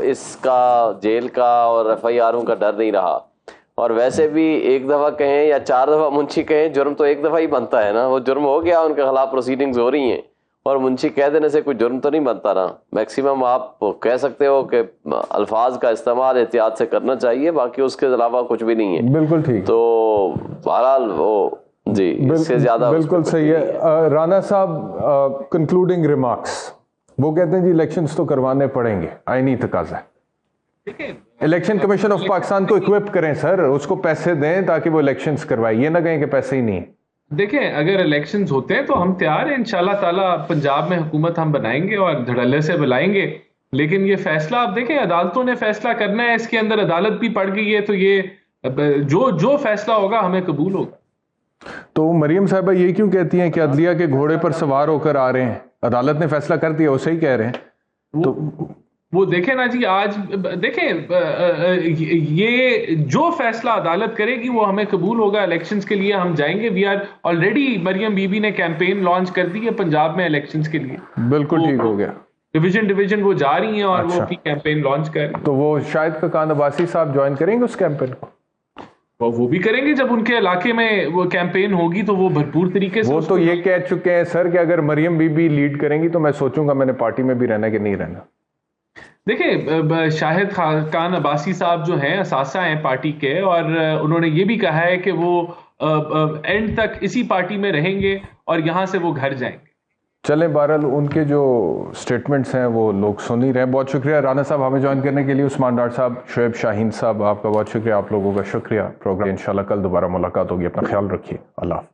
D: اس کا جیل کا اور ایف آئی آروں کا ڈر نہیں رہا. اور ویسے بھی ایک دفعہ کہیں یا 4 دفعہ منشی کہیں, جرم تو ایک دفعہ ہی بنتا ہے نا. وہ جرم ہو گیا, ان کے خلاف پروسیڈنگز ہو رہی ہیں, اور منشی کہہ دینے سے کوئی جرم تو نہیں بنتا نا. میکسیمم آپ کہہ سکتے ہو کہ الفاظ کا استعمال احتیاط سے کرنا چاہیے, باقی اس کے علاوہ کچھ بھی نہیں ہے.
A: بالکل ٹھیک.
D: تو بہرحال وہ جی اس سے زیادہ
A: بالکل صحیح ہے. رانا صاحب کنکلوڈنگ ریمارکس, وہ کہتے ہیں جی الیکشنز تو کروانے پڑیں گے, آئینی تقاضا ہے. الیکشن کمیشن آف پاکستان کو اکوپ کریں سر, اس کو پیسے دیں تاکہ وہ الیکشنز کروائے, یہ نہ کہیں کہ پیسے ہی نہیں.
B: دیکھیں اگر الیکشنز ہوتے ہیں تو ہم تیار ہیں, انشاءاللہ تعالیٰ پنجاب میں حکومت ہم بنائیں گے اور دھڑلے سے بلائیں گے. لیکن یہ فیصلہ آپ دیکھیں عدالتوں نے فیصلہ کرنا ہے, اس کے اندر عدالت بھی پڑ گئی ہے, تو یہ جو فیصلہ ہوگا ہمیں قبول ہوگا.
A: تو مریم صاحبہ یہ کیوں کہتی ہیں کہ عدلیہ کے گھوڑے پر سوار ہو کر آ رہے ہیں, عدالت نے فیصلہ کر دیا, اسے ہی کہہ رہے ہیں. تو
B: وہ دیکھیں نا جی, آج دیکھیں یہ جو فیصلہ عدالت کرے گی وہ ہمیں قبول ہوگا. الیکشنز کے لیے ہم جائیں گے. We are already, Maryam Bibi نے کیمپین لانچ کر دی ہے پنجاب میں الیکشنز کے لیے.
A: بالکل ٹھیک ہو گیا.
B: ڈویژن وہ جا رہی ہیں اور وہ اپنی کیمپین لانچ کر رہی ہیں.
A: تو وہ شاید کان عباسی صاحب جوائن کریں گے اس کیمپین کو.
B: وہ بھی کریں گے جب ان کے علاقے میں وہ کیمپین ہوگی, تو وہ بھرپور طریقے سے.
A: وہ تو یہ کہہ چکے ہیں سر کہ اگر مریم بی بی لیڈ کریں گی تو میں سوچوں گا میں نے پارٹی میں بھی رہنا کہ نہیں رہنا.
B: دیکھیں شاہد خان عباسی صاحب جو ہیں اثاثہ ہیں پارٹی کے, اور انہوں نے یہ بھی کہا ہے کہ وہ اینڈ تک اسی پارٹی میں رہیں گے اور یہاں سے وہ گھر جائیں گے.
A: چلیں بہرحال ان کے جو سٹیٹمنٹس ہیں وہ لوگ سن ہی رہے ہیں. بہت شکریہ رانا صاحب ہمیں جوائن کرنے کے لیے. عثمان ڈار صاحب, شعیب شاہین صاحب, آپ کا بہت شکریہ. آپ لوگوں کا شکریہ. پروگرام انشاءاللہ کل دوبارہ ملاقات ہوگی. اپنا خیال رکھیے. اللہ حافظ.